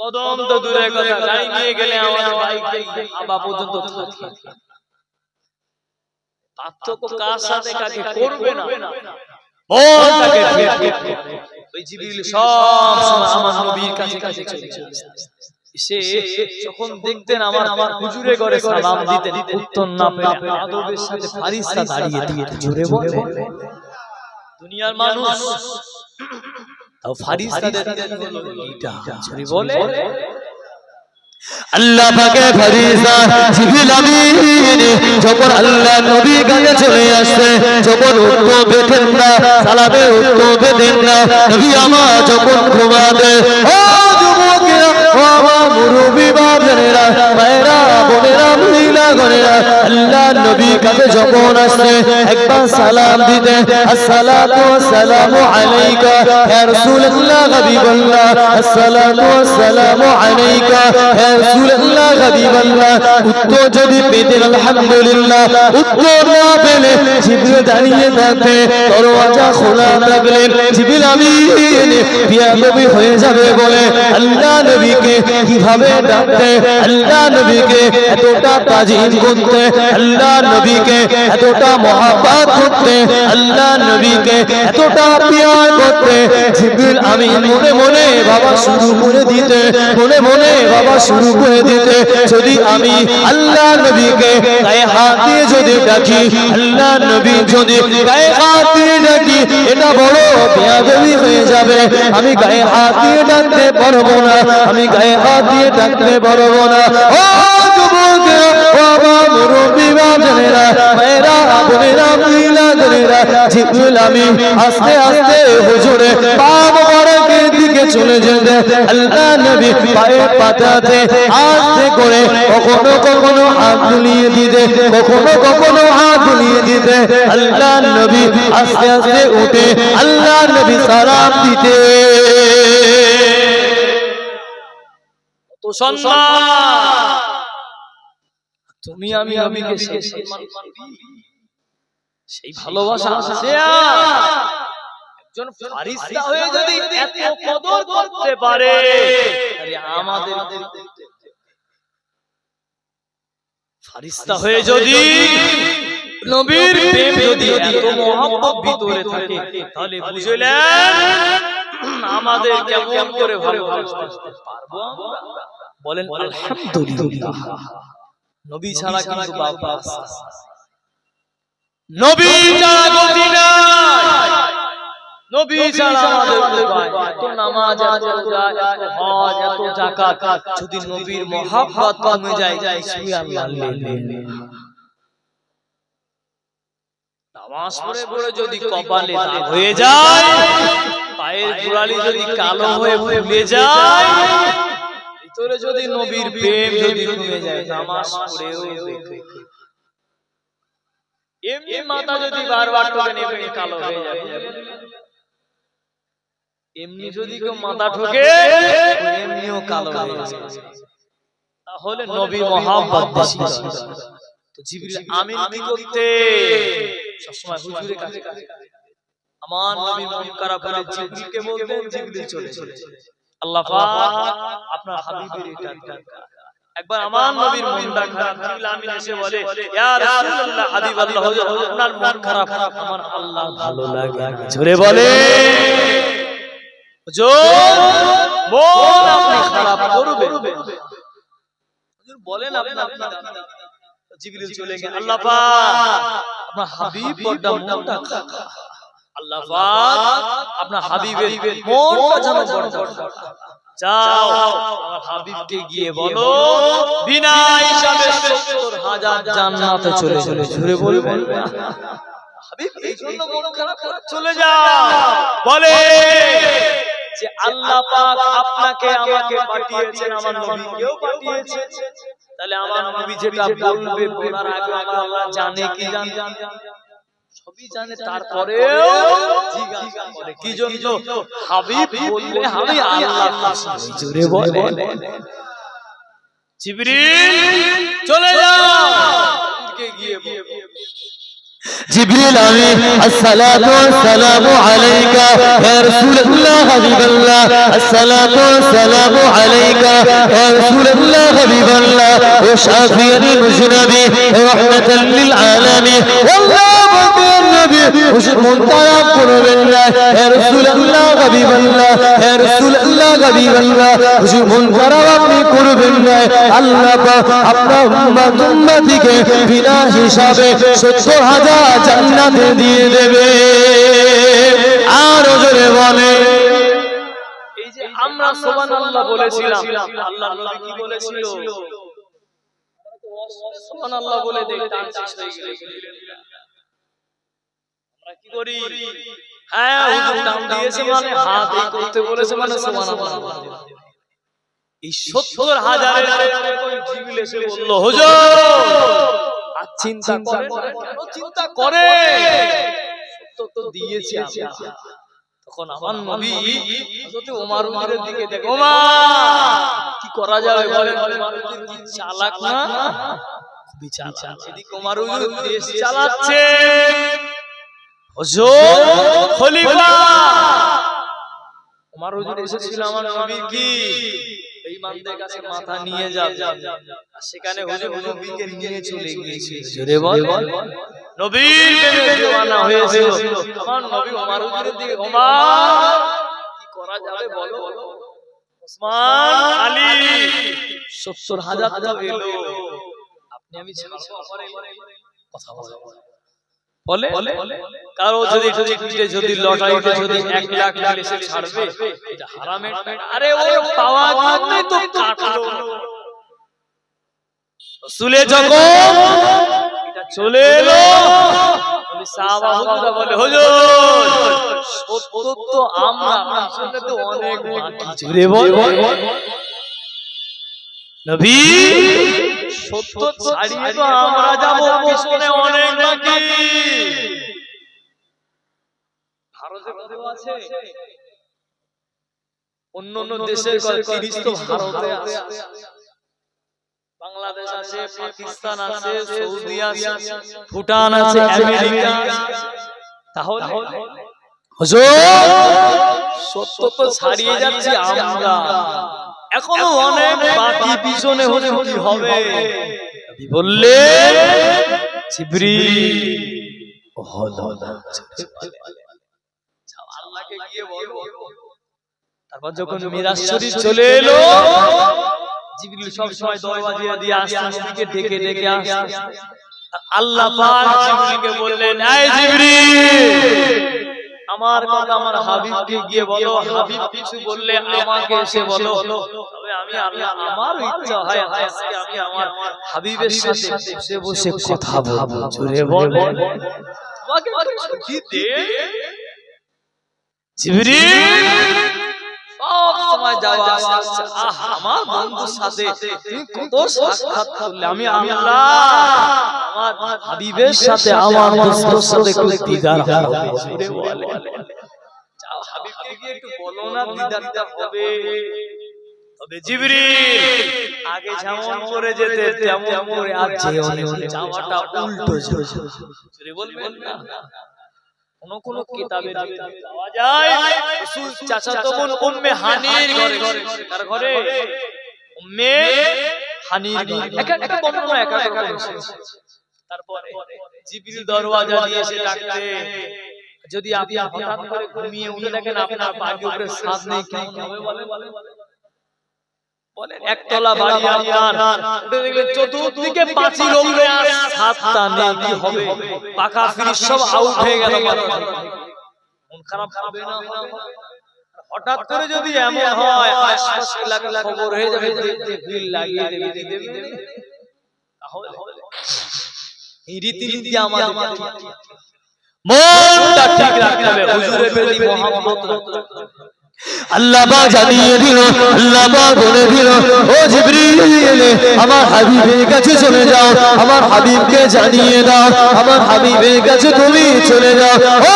কদম তো দূরে কথা গাড়ি নিয়ে গেলে আমাদের বাইক আবা পর্যন্ত থাকে পার্থক্য কার সাথে কাকে করবে না মনটাকে ওই জিবরিল সব সময় আমার নবীর কাছে কাছে চলে এসে যখন দেখতেন আমার হুজুরে ঘরে সালাম দিতেন উত্তর না পেলে আদবের সাথে ফারিস্তা দাঁড়িয়ে দিয়ে জোরে বলে দুনিয়ার মানুষ তাও ফারিস্তাদের এটা জোরে বলে আল্লাহ পাকের ফেরেশতা জিবরিল আমিন যখন আল্লাহ নবীর কাছে চলে আসে যখন উত্তর পেতেন না সালামে উত্তর পেতেন না নবী আমার যখন ঘুমাতে ও যুবকেরা ও আমার মুরব্বি বাবারা মায়েরা বোনেরা মহিলা গণেরা আল্লাহ নবীর কাছে যখন আসে একবার সালাম দিতে আসসালাতু ওয়াসসালামু আলাইকা ইয়া রাসূলুল্লাহ হাবিবাল্লাহ আসসালাতু ওয়াসসালামু আলাইকা ইয়া রাসূলুল্লাহ হাবিবাল্লাহ উত্তর যদি পেতেন আলহামদুলিল্লাহ উত্তর না পেলে জিবরিল দাঁড়িয়ে থাকতে দরওয়াজা খোলা থাকলে জিবরিল আমিন বিয়াদবি হয়ে যাবে বলে আল্লাহ নবীকে কিভাবে ডাকতে আল্লাহ নবীকে এতটা তাজিম করতে আল্লাহ নবীকে এতটা মহব্বত করতে আল্লাহ নবীকে এতটা প্যার করতে জিবরিল আমিন মনে মনে বাবা শুরু করে দিতে মনে মনে বাবা শুরু করে দিতে যদি আমি আল্লাহ নবীকে গায়ে হাত দিয়ে যদি ডাকি আল্লাহ নবী যদি গায়ে হাত দিয়ে ডাকি এটা বড় বেয়াদবি হয়ে যাবে আমি গায়ে হাত দিয়ে ডাকতে পারবো না আমি গায়ে হাত দিয়ে ডাকতে পারবো না ও যুবকেরা ও আমার মুরব্বি বাবারা মায়েরা বোনেরা মহিলা গণেরা জিবরিল আমিন আস্তে আস্তে হুজুরে পা মোবারকের দিকে চলে যেতে আল্লাহ নবী পায়ে পাতাতে আস্তে করে কখনো কখনো হাত দুলিয়ে দিতে কখনো কখনো হাত দুলিয়ে দিতে আল্লাহ নবী আস্তে আস্তে উঠে আল্লাহ নবী সালাম দিতে তো সম্মান তুমি আমি নবীকে সেই সম্মান সেই ভালোবাসা আছে একজন ফারিস্তা হয়ে যদি এত কদর করতে পারে তাহলে আমাদের ফারিস্তা হয়ে যদি নবীর প্রেম যদি এত মহব্বত ভিতরে থাকে তাহলে বুঝলেন আমাদের কেমন করে ভালোবাসতে পারবো বলেন আলহামদুলিল্লাহ নবী ছাড়া কিন্তু বাবা নবী ছাড়া গতি নাই নবী ছাড়া আমাদের উপায় এত নামাজ এত রোজা এত হজ এত যাকাত যদি নবীর মহব্বত কমে যায় সুবহানাল্লাহ নামাজ পড়ে পড়ে যদি কপালে দাগ হয়ে যায় পায়ের গোড়ালি যদি কালো হয়ে ফুলে যায় ভিতরে যদি নবীর প্রেম যদি কমে যায় নামাজ পড়েও দেখে এমনি মাথা যদি বারবার ঠোকেন এমনি কালো হয়ে যাবে এমনি যদি কেউ মাথা ঠোকে এমনিও কালো হয়ে যাবে তাহলে নবী মহব্বত বেশি তো জিবরিল আমিন কি করতে সবসময় হুজুরের কাছে আমার নবী মন খারাপ হলে জিবরিলকে বলতেন জিবরিল চলে আল্লাহ পাক আপনার হাবিবের এটা একবার আমার নবীর মনটা খারাপ জিবরিল আমিন এসে বলে ইয়া রাসূলুল্লাহ হাবিবাল্লাহ আপনার মন খারাপ আমার আল্লাহ ভালো লাগে জোরে বলে হুজুর মন আপনি খারাপ করবেন হুজুর বলেন আপনি জিবরিল চলে গেল আল্লাহ পাক আপনার হাবিব বড় মনটা খারাপ আল্লাহ পাক আপনার হাবিবের মনটা যেন বড় যাও আমার হাবিবকে গিয়ে বলো বিনা হিসাবে ৭০,০০০ জান্নাতে চলে জোরে বলবেন হাবিব এই জন্য মন খারাপ করে চলে যাও বলে যে আল্লাহ পাক আপনাকে আমাকে পাঠিয়েছেন আমার নবীকেও পাঠিয়েছেন তাহলে আমার নবী যেটা বলবে বলার আগে আমার আল্লাহ জানে কি জানে সবই জানে তারপরেও জিজ্ঞাসা করে কি জন্য হাবিব বললে আমি আল্লাহ জোরে বলে জিবরিল চলে যাও কে গিয়ে জিবরিল আমিন আসসালাতু ওয়াসসালামু আলাইকা ইয়া রাসূলুল্লাহ হাবিবাল্লাহ আসসালাতু ওয়াসসালামু আলাইকা ইয়া রাসূলুল্লাহ হাবিবাল্লাহ ওয়া শাফিউল মুজনাবি রাহমাতাল লিল আলামিন আল্লাহু আকবার নবী হুজুর মুনতারা করবেন না ইয়া রাসূলুল্লাহ হাবিবাল্লাহ ইয়া রাসূলুল্লাহ হাবিবাল্লাহ হুজুর মুনতারা আপনি করবেন না আল্লাহ পাক আপনার উম্মতিকে বিনা হিসাবে 70,000 জান্নাতে দিয়ে দেবে আর জোরে বলে এই যে আমরা সুবহানাল্লাহ বলেছিলাম আল্লাহর নবী কি বলেছিল সুবহানাল্লাহ বলে দেখতাম শেষ হয়ে গেল আমরা কি করি হ্যাঁ হুজুর নাম দিয়েছে মানে হাত এই করতে বলেছে মানে সুবহানাল্লাহ এই 70,000 এর জিবরিল এসে বলল হুজুর আর চিন্তা করেন কেন চিন্তা করে সত্য তো দিয়েছি আমরা তখন আমার নবী হযরত ওমর উমরের দিকে দেখে ওমর কি করা যাবে বলেন কি চালাক না খুবই চালাক এদিকে ওমর উমর দেশ চালাচ্ছে হুজুর খলিফা ওমর হুজুর এসেছিল আমার নবী কি বেঈমানদের কাছে মাথা নিয়ে যাবে আর সেখানে হুজুর নবীকে নিয়ে চলে গিয়েছে জোরে বল নবীর প্রেমে دیওয়ানা হয়েছিল আমার নবী ওমর হুজুরের দিকে ওমর কি করা যাবে বলো ওসমান আলী 70,000 তো এলো আপনি আমি ছাড়ব কথা বলে কারো যদি যদি লটারিতে যদি 1 লাখ মিলে সে ছাড়বে এটা হারামের আরে ও পাওয়া জন্যই তো কাটলো রাসূলে যখন এটা চলে এলো নবী সাহাবা হুজুর বলে হুজুর সত্য তো আমরা আসলে তো অনেক বাকি জুড়ে বল নবী সত্য ছাড়িয়ে তো আমরা যাব পিছনে অনেক বাকি ভারতে কত আছে অন্য দেশের 30 তো ভারতে আছে বাংলাদেশ আছে পাকিস্তান আছে সৌদি আছে ভুটান আছে আমেরিকা তাহলে হুজুর সত্য তো ছাড়িয়ে যাচ্ছি আমরা এখনো অনেক বাকি পিছনে হলে কি হবে নবী বললেন জিবরিল আল্লাহকে গিয়ে বলো তারপর যখন মিরাজ শরীফ চলে এলো জিবরিল সব সময় দরওয়াজা দিয়ে আসতো নবীকে ডেকে ডেকে আসতো আল্লাহ পাক জিবরিলকে বললেন এই জিবরিল আমার কথা আমার হাবিবকে গিয়ে বলো হাবিব কিছু বললে আমাকে এসে বলো তবে আমি আল্লাহ আমার ইচ্ছা হয় আজকে আমি আমার হাবিবের সাথে বসে বসে কথা বলবো জোরে বলো তোমাকে ছুটি দে জিবরিল সব সময় যাওয়া আসছে আমার বন্ধুর সাথে তুমি কত সাক্ষাৎ করলে আমি আল্লাহ আমার হাবিবের সাথে আমার দোস্তের সাথে একটু দিদার হবে জোরে বলে যাও হাবিবকে গিয়ে একটু বলো না দিদারটা হবে তবে জিবরিল আগে যেমন করে যেতে তেমন করে আর যেও না যাওয়াটা উল্টো জোরে বলবেন না কোন কিতাবে পাওয়া যায় রাসূল চাচাতো বোন উম্মে হানির ঘরে কার ঘরে উম্মে হানির ঘরে একটা বর্ণনা একটা রকম তারপরে জিবরিল দরওয়াজা দিয়ে এসে ডাকতে যদি আপনি হঠাৎ করে ঘুমিয়ে উঠে দেখেন আপনার বাড়ির উপরে ছাদ নেই কেমন হবে বলেন একতলা বাড়ি আপনার উঠে দেখলেন চতুর্দিকে পাঁচিল উপরে আর ছাদটা নেই কি হবে পাকা ফ্রিজ সব আউট হয়ে গেল মন খারাপ হবে না হঠাৎ করে যদি এমন হয় আশপাশ এলাকার খবর হয়ে যাবে দেখতে ভিড় লাগিয়ে দেবে তাহলে এই রীতি আমাদের মনটা ঠিক রাখতে হবে হুজুরের প্রতি মহব্বত রাখতে হবে আল্লাহ পাক জানিয়ে দিল আল্লাহ পাক বলে দিল ও জিবরিল আমার হাবিবের কাছে চলে যাও আমার হাবিবকে জানিয়ে দাও আমার হাবিবের কাছে তুমি চলে যাও ও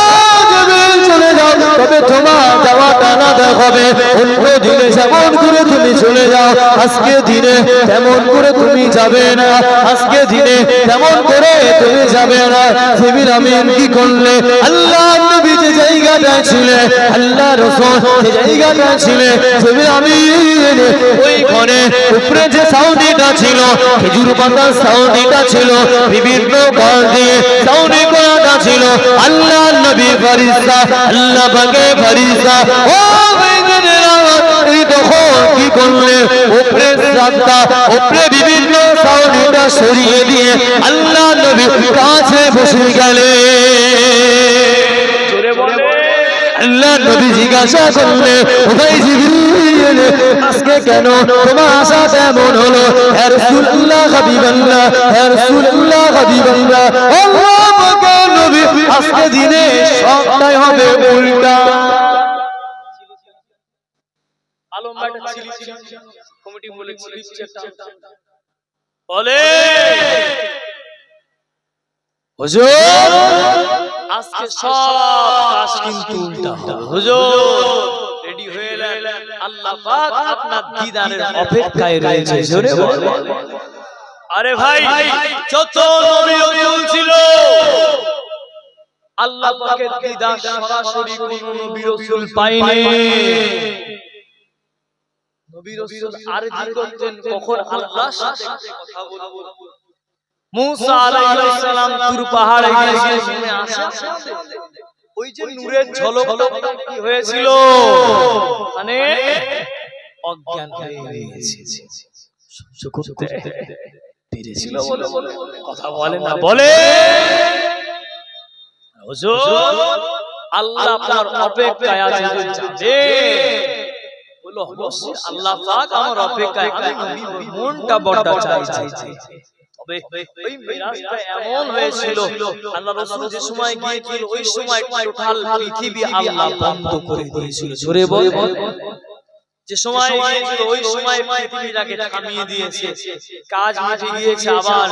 চলে যাও, তবে তোমার যাওয়াটা না দেখাবে। অন্য দিনে যেমন করে তুমি চলে যাও, আজকে দিনে তেমন করে তুমি যাবে না। আজকে দিনে তেমন করে তুমি যাবে না। জিবরিল আমিন কি করলে? আল্লাহ নবী যে জায়গাটায় ছিলেন, আল্লাহ রাসূল যে জায়গাটায় ছিলেন, জিবরিল আমিন ওইখানে উপরে যে সাউন্ডিটা ছিল, খেজুর পাতার সাউন্ডিটা ছিল, বিভিন্ন গাছ দিয়ে সাউন্ডি করাটা ছিল, আল্লাহ নবী ফেরেশতা, আল্লাহ পাকে ফেরেশতা ও বেঈমানেরা এই দেখো কি করলে? উপরে রাস্তা, উপরে বিভিন্ন সাউন্ডিটা সরিয়ে দিয়ে আল্লাহ নবী কাছে বসে গেলেন। জোরে বলে আল্লাহ নবী জিজ্ঞাসা করলে, ওই জিবরিল আজকে কেন তোমার আশা তেমন হলো? ইয়া রাসূলুল্লাহ হাবিবাল্লাহ, ইয়া রাসূলুল্লাহ হাবিবাল্লাহ, আল্লাহ পাকের নবী আজকে দিনে সবটাই হবে উল্টা। আলম ভাইটা ছিলি কমিটি বলে বলে হুজুর আজকে সব কাজ কিন্তু উল্টা হবে। হুজুর রেডি হয়ে এলেন, আল্লাহ পাক আপনার দিদারের অপেক্ষায় রয়েছে। জোরে বল। আরে ভাই যত নবী রাসূল ছিল, আল্লাহ পাকের দিদার সরাসরি কোন নবী রাসূল পায়নি। নবী রাসূল আরজি করতেন কখন আল্লাহর সাথে কথা বলবো। মুসা আলাইহিস সালাম তুর পাহাড়ে গিয়ে শুনে আসে, ওই যে নূরের ঝলকটা কি হয়েছিল, মানে অজ্ঞান হয়ে গিয়েছে, সহ্য করতে পেরেছিল বলে কথা বলে না। বলে হুজুর আল্লাহ আপনার অপেক্ষায় আছে, যাবে বলো অবশ্যই আল্লাহ পাক আমার অপেক্ষায়, আমি মনটা বড় চাইছে। তবে ওই মিরাজটা এমন হয়েছিল, আল্লাহ রাসূল যে সময় গিয়েছিল ওই সময় টোটাল পৃথিবী আল্লাহ বন্ধ করে দিয়েছিল। জোরে বল। যে সময় গিয়েছিল ওই সময় পৃথিবীটাকে থামিয়ে দিয়েছে, কাজ মিটে গিয়েছে, আবার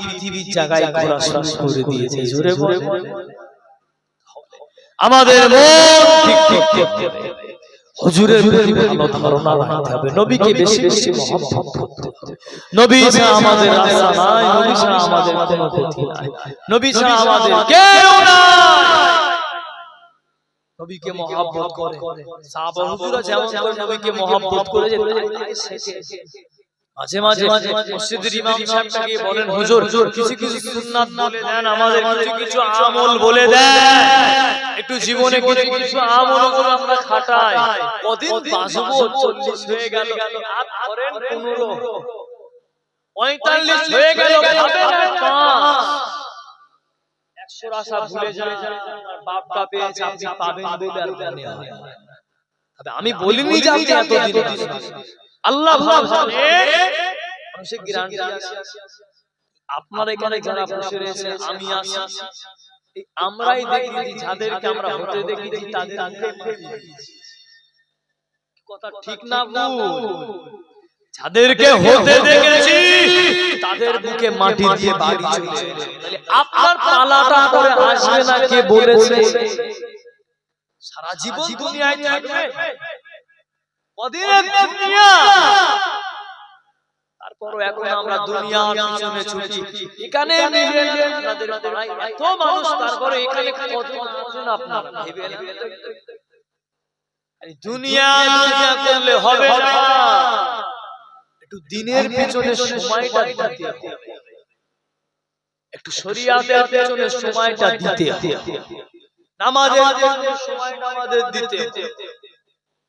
পৃথিবীর জায়গায় ঘোরা শুরু করে দিয়েছে। জোরে বল। আমাদের মন ঠিক করতে হবে, হুজুরের প্রতি ভালো ধারণা রাখতে হবে, নবীকে বেশি বেশি মহব্বত করতে হবে। নবী ছাড়া আমাদের রাস্তা নাই, নবী ছাড়া আমাদের কোনো গতি নাই, নবী ছাড়া আমাদের কেউ নাই। নবীকে মহব্বত করে সাহাবা হুজুররা যেমন করে নবীকে মহব্বত করে, মাঝে মাঝে মসজিদের ইমাম সাহেবকে বলেন, হুজুর কিছু কিছু সুন্নাত বলে দেন, আমাদের কিছু কিছু আমল বলে দেন, একটু জীবনে কিছু কিছু আমলগুলো আমরা খাটাই। কদিন বাঁচবো? 40 হয়ে গেল, রাত করেন 15, 45 হয়ে গেল, ভাবেন আর 5, 100 আশা ভুলে যান। বাপটা পেয়েছে আপনি পাবেন বলে আর মনে হয় না। তবে আমি বলিনি যে আপনি এতদিন আল্লাহ ভালো জানে, মানুষের গ্যারান্টি আছে। আপনার এখানে যারা বসে রয়েছে, আমি আছি, আমরাই দেখি যাদেরকে আমরা হতে দেখেছি তাদের কথা ঠিক না ভুল, যাদেরকে হতে দেখেছি তাদের বুকে মাটি দিয়ে বাড়ি চলে। তাহলে আপনার পালাটা করে আসবে না কে বলেছে? সারা জীবন দুনিয়ায় থাকবে, কদিনের দুনিয়া, তারপরও এখন আমরা দুনিয়ার পিছনে ছুটি। এখানে আপনাদের পাড়ায় এত মানুষ, তারপরে এখানে কতদিন আসেন আপনারা ভেবে দুনিয়া দুনিয়া করলে হবে না, একটু দিনের পেছনে সময়টা দিতে হবে, একটু শরিয়াতের পেছনে সময়টা দিতে হবে, নামাজের পেছনে সময়টা আমাদের দিতে হবে,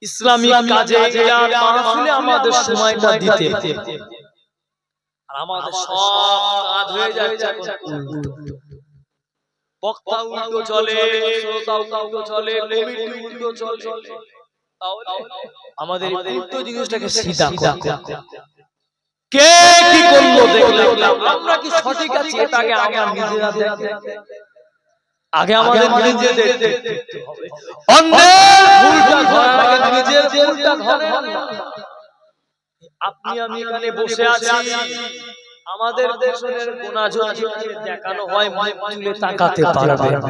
ইসলামিক কাজে মাহফিলে আমাদের সময়টা দিতে হবে। আর আমাদের সব কাজ হয়ে যাচ্ছে উল্টো, বক্তা উল্টো চলে, শ্রোতা উল্টো চলে, কমিটি উল্টো চলে। তাহলে আমাদের উল্টো জিনিসটাকে সিধা করতে হবে। কে কি করলো দেখলাম, আমরা কি সঠিক আছি এটাকে আমরা নিজেরা দেখতে, আগে আমাদের নিজেদের দেখতে হবে। অন্যের ভুলটা ধরার আগে নিজের ভুলটা ধরেন না। আপনি আমি এখানে বসে আছি, আমাদের পেছনের গুনাহ যদি দেখানো হয় মুখ তুলে তাকাতে পারবে না।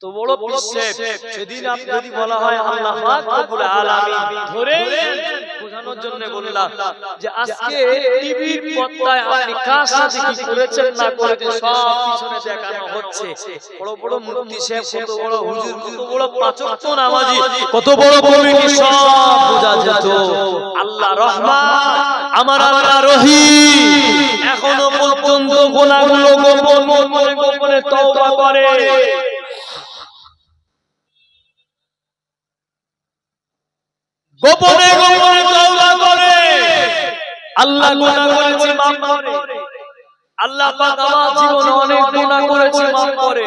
কত বড় বিশ্বে সেদিন আপনি যদি বলা হয় আল্লাহ পাক রব্বুল আলামিন ধরে বোঝানোর জন্য বললাম যে আজকে টিভির পর্দায় আপনি কার সাথে কি করেছেন না করেছেন সব পিছনে দেখানো হচ্ছে। বড় বড় মুফতি সাহেব, কত বড় হুজুর, কত বড় পাঁচ ওয়াক্ত নামাজি, কত বড় কমিটি সব বোঝা যেত। আল্লাহ রহমান, আমার আল্লাহ রহিম, এখনো পর্যন্ত গুনাহগুলো গোপনে গোপনে তওবা করে। গোপনে গোপনে তওবা করে। আল্লাহ গুনাহ করেছি মাফ করে। আল্লাহ পাক আমার জীবনে অনেক গুনাহ করেছি মাফ করে।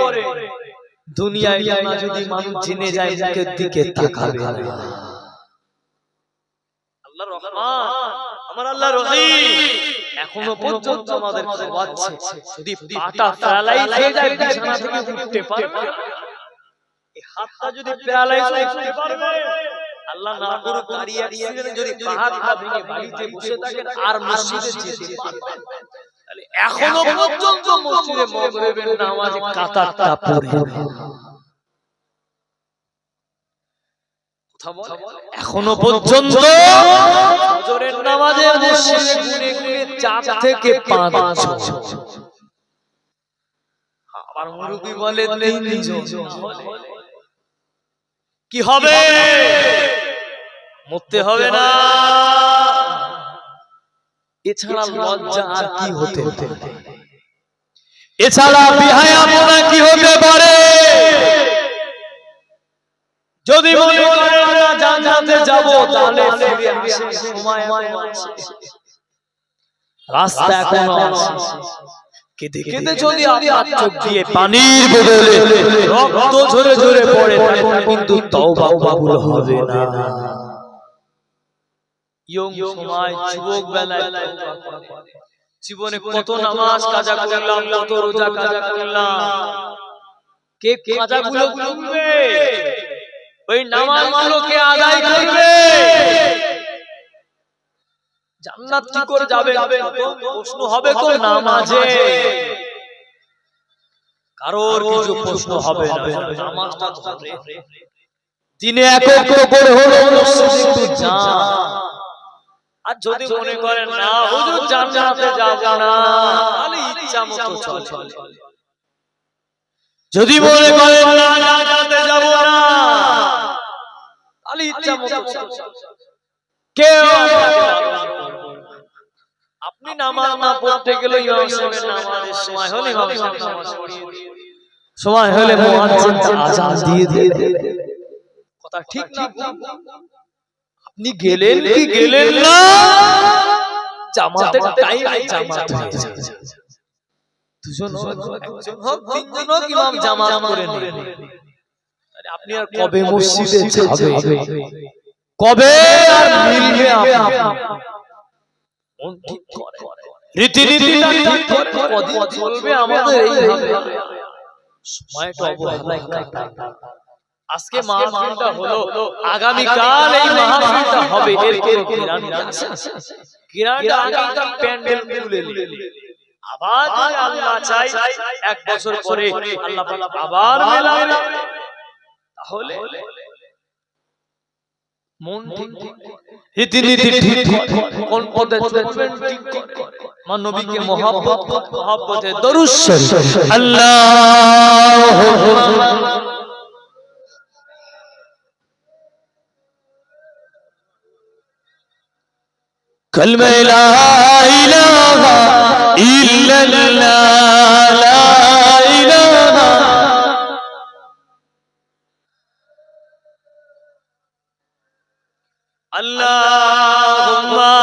দুনিয়ায় গুনাহ যদি মানুষ জেনে যায় মুখের দিকে তাকাবে না। আল্লাহ রহমান, আমার আল্লাহ রহিম, এখনো পর্যন্ত আমাদের খাওয়াচ্ছে। যদি পাটা প্যারালাইজ হয়ে যায় বিছানা থেকে উঠতে পারবে, এই হাতটা যদি প্যারালাইজ হয়ে উঠতে পারবে, আল্লাহ না করুক গাড়ি অ্যাক্সিডেন্টে যদি হাতটা ভেঙে বাড়িতে বসে থাকেন আর মসজিদে যেতে পারবেন, তাহলে এখনো পর্যন্ত মসজিদে মাগরিবের নামাজে কাতারটা পড়ে। এখনো পর্যন্ত ফজরের নামাজে মসজিদে গুনে গুনে 4 থেকে 5 আবার মুরব্বি বলে 3 জন, কি হবে? মরতে হবে না। এছাড়া লজ্জা আর কি হতে হতে, এছাড়া বিহায়াপনা কি হতে পারে? যদি মনে করেন না জান্নাতে যাব, তাহলে ফিরে আসে সময় আছে, রাস্তা এখনো আছে। কেঁদে কেঁদে যদি আপনার চোখ দিয়ে পানির বদলে রক্ত ঝরে ঝরে পড়ে, কিন্তু তওবা কবুল হবে না। ইয়ং সময়, যুবক বেলায় জীবনে কত নামাজ কাজা করলাম, কত রোজা কাজা করলাম, কে কাজাগুলো করবে? ওই নামাজগুলোকে আদায় করবে। জান্নাত কি করে যাবে? প্রশ্ন হবে তো নামাজে, কারোর কিছু প্রশ্ন হবে না। নামাজটা ধরে দিনে একত্র করে হলো মসজিদে যান। আর যদি মনে করেন না হুজুর জান্নাতে যাব না, তাহলে ইচ্ছা মতো চলে। যদি মনে করেন না জান্নাতে যাব না, তাহলে ইচ্ছা মতো কেউ আপনি নামাজ না পড়তে গেলে ইমাম সাহেবের নামাজের সময় হলে ইমাম সাহেব নামাজ পড়িয়ে দিয়ে, সময় হলে মুয়াজ্জিন আযান দিয়ে কথা ঠিক না? আপনি গেলেন কি গেলেন না, জামাতের টাইম জামাত হয়ে যায়। দুজন একজন হোক তিনজন হোক ইমাম জামাত করে নেন। আরে আপনি আর কবে মসজিদে যাবেন? কবে আর মিলবে? আপনার মন ঠিক করে, রীতিনীতিটা ঠিক করে, কদিন চলবে আমাদের এইভাবে? সময়টা অবহেলায় কাটায়। আজকে মাহফিলটা হলো, আগামী কাল এই মাহফিলটা হবে। এর গ্যারান্টি আছে? গ্যারান্টি আগামীকাল প্যান্ডেল খুলে নেবে। আবার যদি আল্লাহ চাই 1 বছর পরে আল্লাহ পাক আবার মেলাবে, তাহলে মন ঠিক রীতিনীতি ঠিক কোন পথে চলবেন ঠিক করে, আমার নবীকে মহব্বতে দরুদ শরীফ আল্লাহুম্মা কালমা লা ইলাহা ইল্লাল্লাহ, লা ইলাহা আল্লাহুম্মা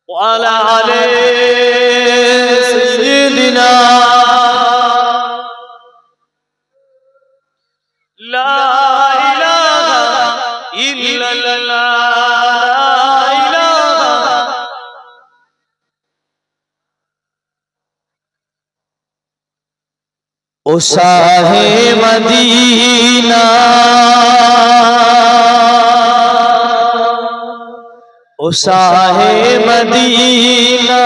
ওয়া আলা আলি সাইয়্যিদিনা লা ইলাহা ইল্লাল্লাহ, লা ইলাহা ও শাহে মদিনা, ও শাহে মদিনা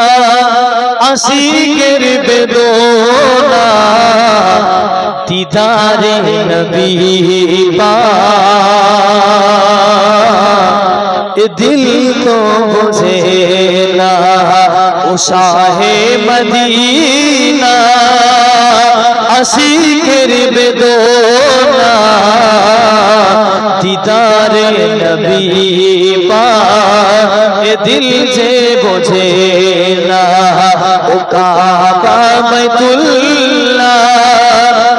আশিকের বেদনা দিদারে নবী পাক দিল তো বুঝে না ও শাহে মদিনা আশিকের বেদনা দিদারে নবী পাক দিল যে বোঝে না ও কাবা বাইতুল্লাহ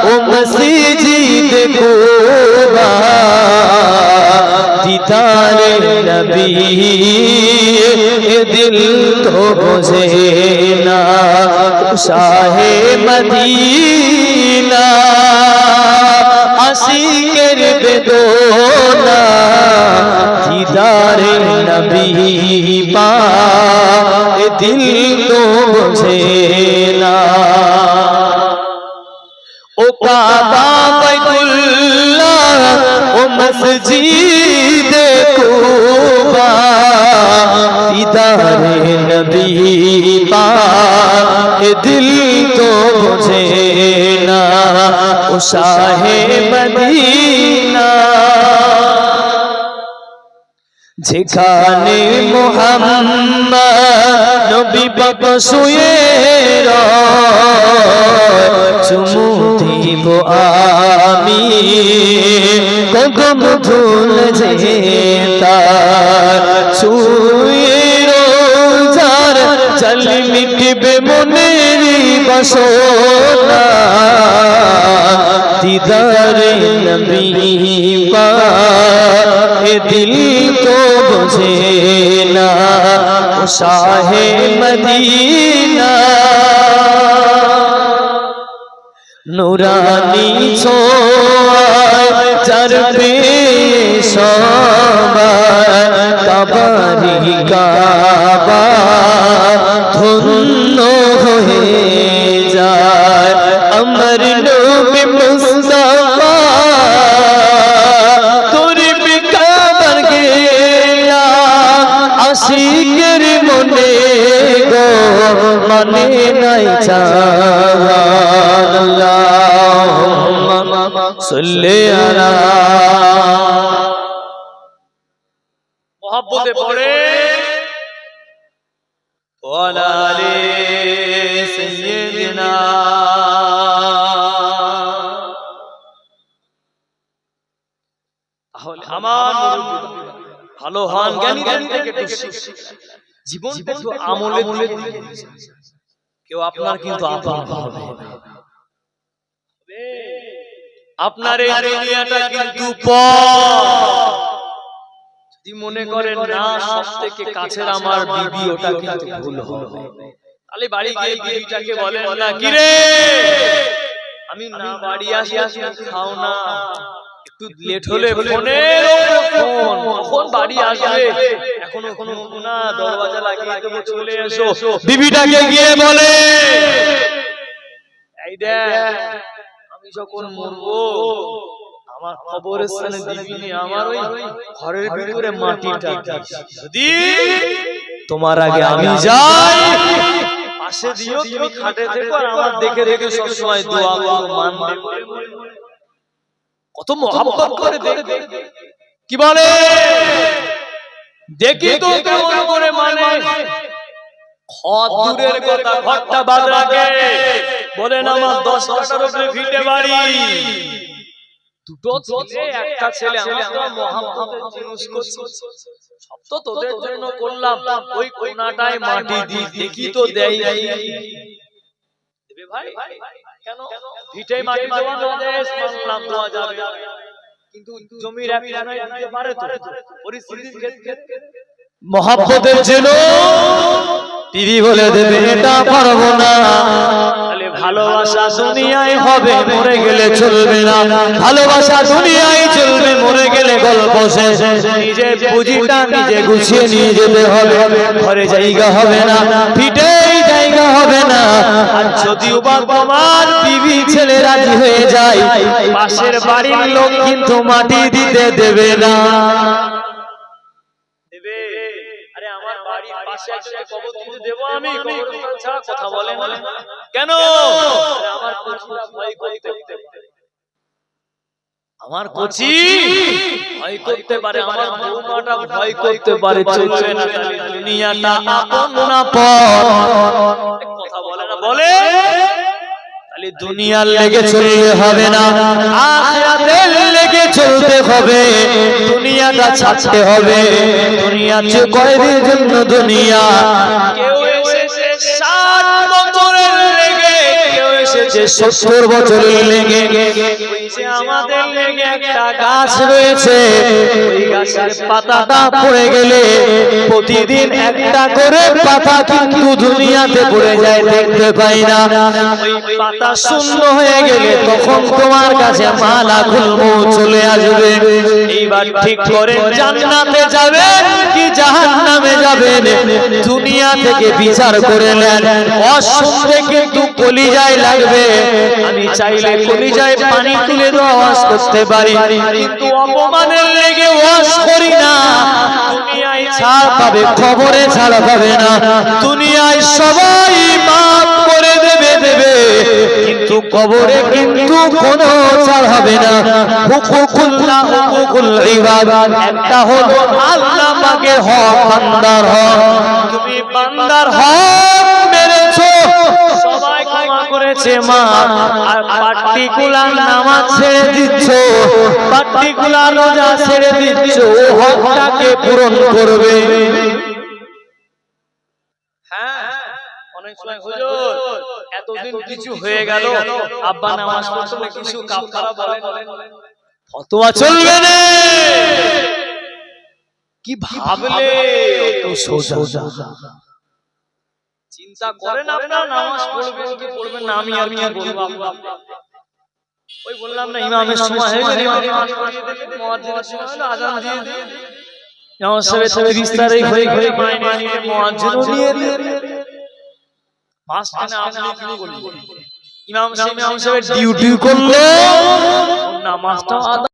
ও মসজিদ কুবা দিদারে নবী দিল তো বোঝে না শাহে মদিনা আশিকের বেদনা দিদারে নবী পাক দিল তো বোঝে না ও কাবা বাইতুল্লাহ ও মসজিদ কুবা দিদারে নবী পাক দিল তো বোঝে না ও শাহে মদিনা যেখানে মুহাম্মদ নবী পাক শুয়ে চুমু দিব আমি কদম ধুল যেতা শুয়ে রোজার চল মিটবে মনের বাসনা দিদারে নবী পাক দিল তো বোঝে না ও শাহে মদিনা নুরানি ছোঁয়ায় চরবে সবার কাবারি কাবা ধন্য হয়ে যায় আমার নবী মুস্তাফা তোর বিকাবার গেলা আশিকের মনে গো মানে নাই আল্লাহুম্মা সাল্লি আলা মুহাব্বতে পড়ে ওয়ালা আলি সাইয়্যিদিনা তাহলে আমার ভালো হন জ্ঞানী থেকে জীবনটা একটু আমলে কেউ আপনার কিন্তু আপন হবে আপনার এই দুনিয়াটা কিন্তু যদি মনে করেন না সবথেকে কাছের আমার বিবি ওটা কিন্তু ভুল হবে তাহলে বাড়ি গিয়ে বিবিটাকে বলেন না কি রে আমি না বাড়ি আসি খাও না একটু লেট হলে ফোনে ফোন বাড়ি আসবে এখনো কোনো না দরজা লাগিয়ে দেবো চলে এসো বিবিটাকে গিয়ে বলে এই দেখ আমি যখন মরবো আমার কবরস্থানে দিবি নি আমার ওই ঘরের ভিতরে মাটিটা যদি তোমার আগে আমি যাই পাশে দিও তুমি খাটে থেকো আর আমার দেখে দেখে সব সময় দোয়া করো মানবে কত মহব্বত করে দেখে কি বলে দেখি তো কেমন করে মানে ঘর দূরের কথা ঘরটা বাদ রাখে বলেন আমার 10 কাঠার উপরে ভিটে বাড়ি দুটো ছেলে একটা ছেলে আমার তো মহব্বতের জিনিস করছি সব তো তোদের জন্য করলাম ওই কোনাটায় মাটি দি দেখি তো দেই দেবে ভাই কেন ভিটে মাটি দেওয়া না দেশ মানলাম দেওয়া যাবে কিন্তু জমির এক কোনায় দিতে পারে তো পরিস্থিতির ক্ষেত্রে মহব্বতের জন্য বিবি বলে দেবে এটা পারবো না তাহলে ভালোবাসা দুনিয়ায় হবে মরে গেলে চলবে না ভালোবাসা দুনিয়ায় চলবে মরে গেলে গল্প শেষ নিজে পুঁজিটা নিজে গুছিয়ে নিয়ে যেতে হবে ঘরে জায়গা হবে না পিঠেই জায়গা হবে না আর যদিও বা তোমার বিবি ছেলে রাজি হয়ে যায় পাশের বাড়ির লোক কিন্তু মাটি দিতে দেবে না দেবে আরে আমার বাড়ির পাশে একজনকে কবর দিতে দেব আমি, কবরস্থান ছাড়া কথা বলে না কেন? আমার কচিরা ভয় করতে, আমার কচি ভয় করতে পারে, আমার বৌমাটা ভয় করতে পারে, চলবে না দুনিয়াটা আপন না পর, কথা বলে না, বলে তাহলে দুনিয়ার লেগে চললে হবে না, আখিরাতের লেগে চলতে হবে, দুনিয়াটা ছাড়তে হবে। দুনিয়া যে কয়দিনের জন্য দুনিয়া, কেউ এসেছে 60 বছরের লেগে, কেউ এসেছে 70 বছরের লেগে। ওই যে আমাদের লেগে একটা গাছ রয়েছে, ওই গাছের পাতাটা পড়ে গেলে প্রতিদিন একটা করে পাতা কিন্তু দুনিয়াতে পড়ে যায়, দেখতে পাই না। ওই পাতা শূন্য হয়ে গেলে তখন তোমার কাছে মালাকুল মউত চলে আসবে। এইবার ঠিক করে জান্নাতে যাবেন কি জাহান্নামে যাবেন, দুনিয়া থেকে বিচার করে নেন। অশুনতে কিন্তু কলিজায় লাগবে, আমি চাইলে কলিজায় পানি তুলে দেওয়া ওয়াজ করতে পারি, কিন্তু অপমানের লেগে ওয়াজ করি না। দুনিয়ায় ছাড় পাবে, খবরে ছাড় পাবে না। দুনিয়ায় সবাই মাফ করে দেবে, কিন্তু কবরে কিন্তু কোনো ছাড় হবে না। হুকুকুল্লাহ হুকুকুল ইবাদ, একটা হলো আল্লাহ পাকের হক, বান্দার হক। তুমি বান্দার হক মেরেছো, সবাই ক্ষমা করেছে মা, আর পার্টিকুলার নামাজ ছেড়ে দিচ্ছ, পার্টিকুলার রোজা ছেড়ে দিচ্ছ, ও হকটাকে পূরণ করবে। হ্যাঁ, অনেক সময় হুজুর এতদিন কিছু হয়ে গেল, আব্বা নামাজ পড়তো না, কিছু কাফারা বলেন, ফতোয়া চলবে না। কি ভাবলে অত সোজা? চিন্তা করেন আপনারা নামাজ পড়বেন কি পড়বেন না, আমি আর কি বলবো। ওই বললাম না, ইমামের সময় হয়ে গেল, নামাজ পড়িয়ে দিলেন, মুয়াজ্জিনের সময় হলো, আযান দিয়ে দিলেন, নামাজ সাহেব 30 তারিখ হয়ে মাইনে নিয়ে মুয়াজ্জিনও নিয়ে দিলেন। মাঝখানে আপনি বললেন ইমাম সাহেব ডিউটি করলো, নামাজটা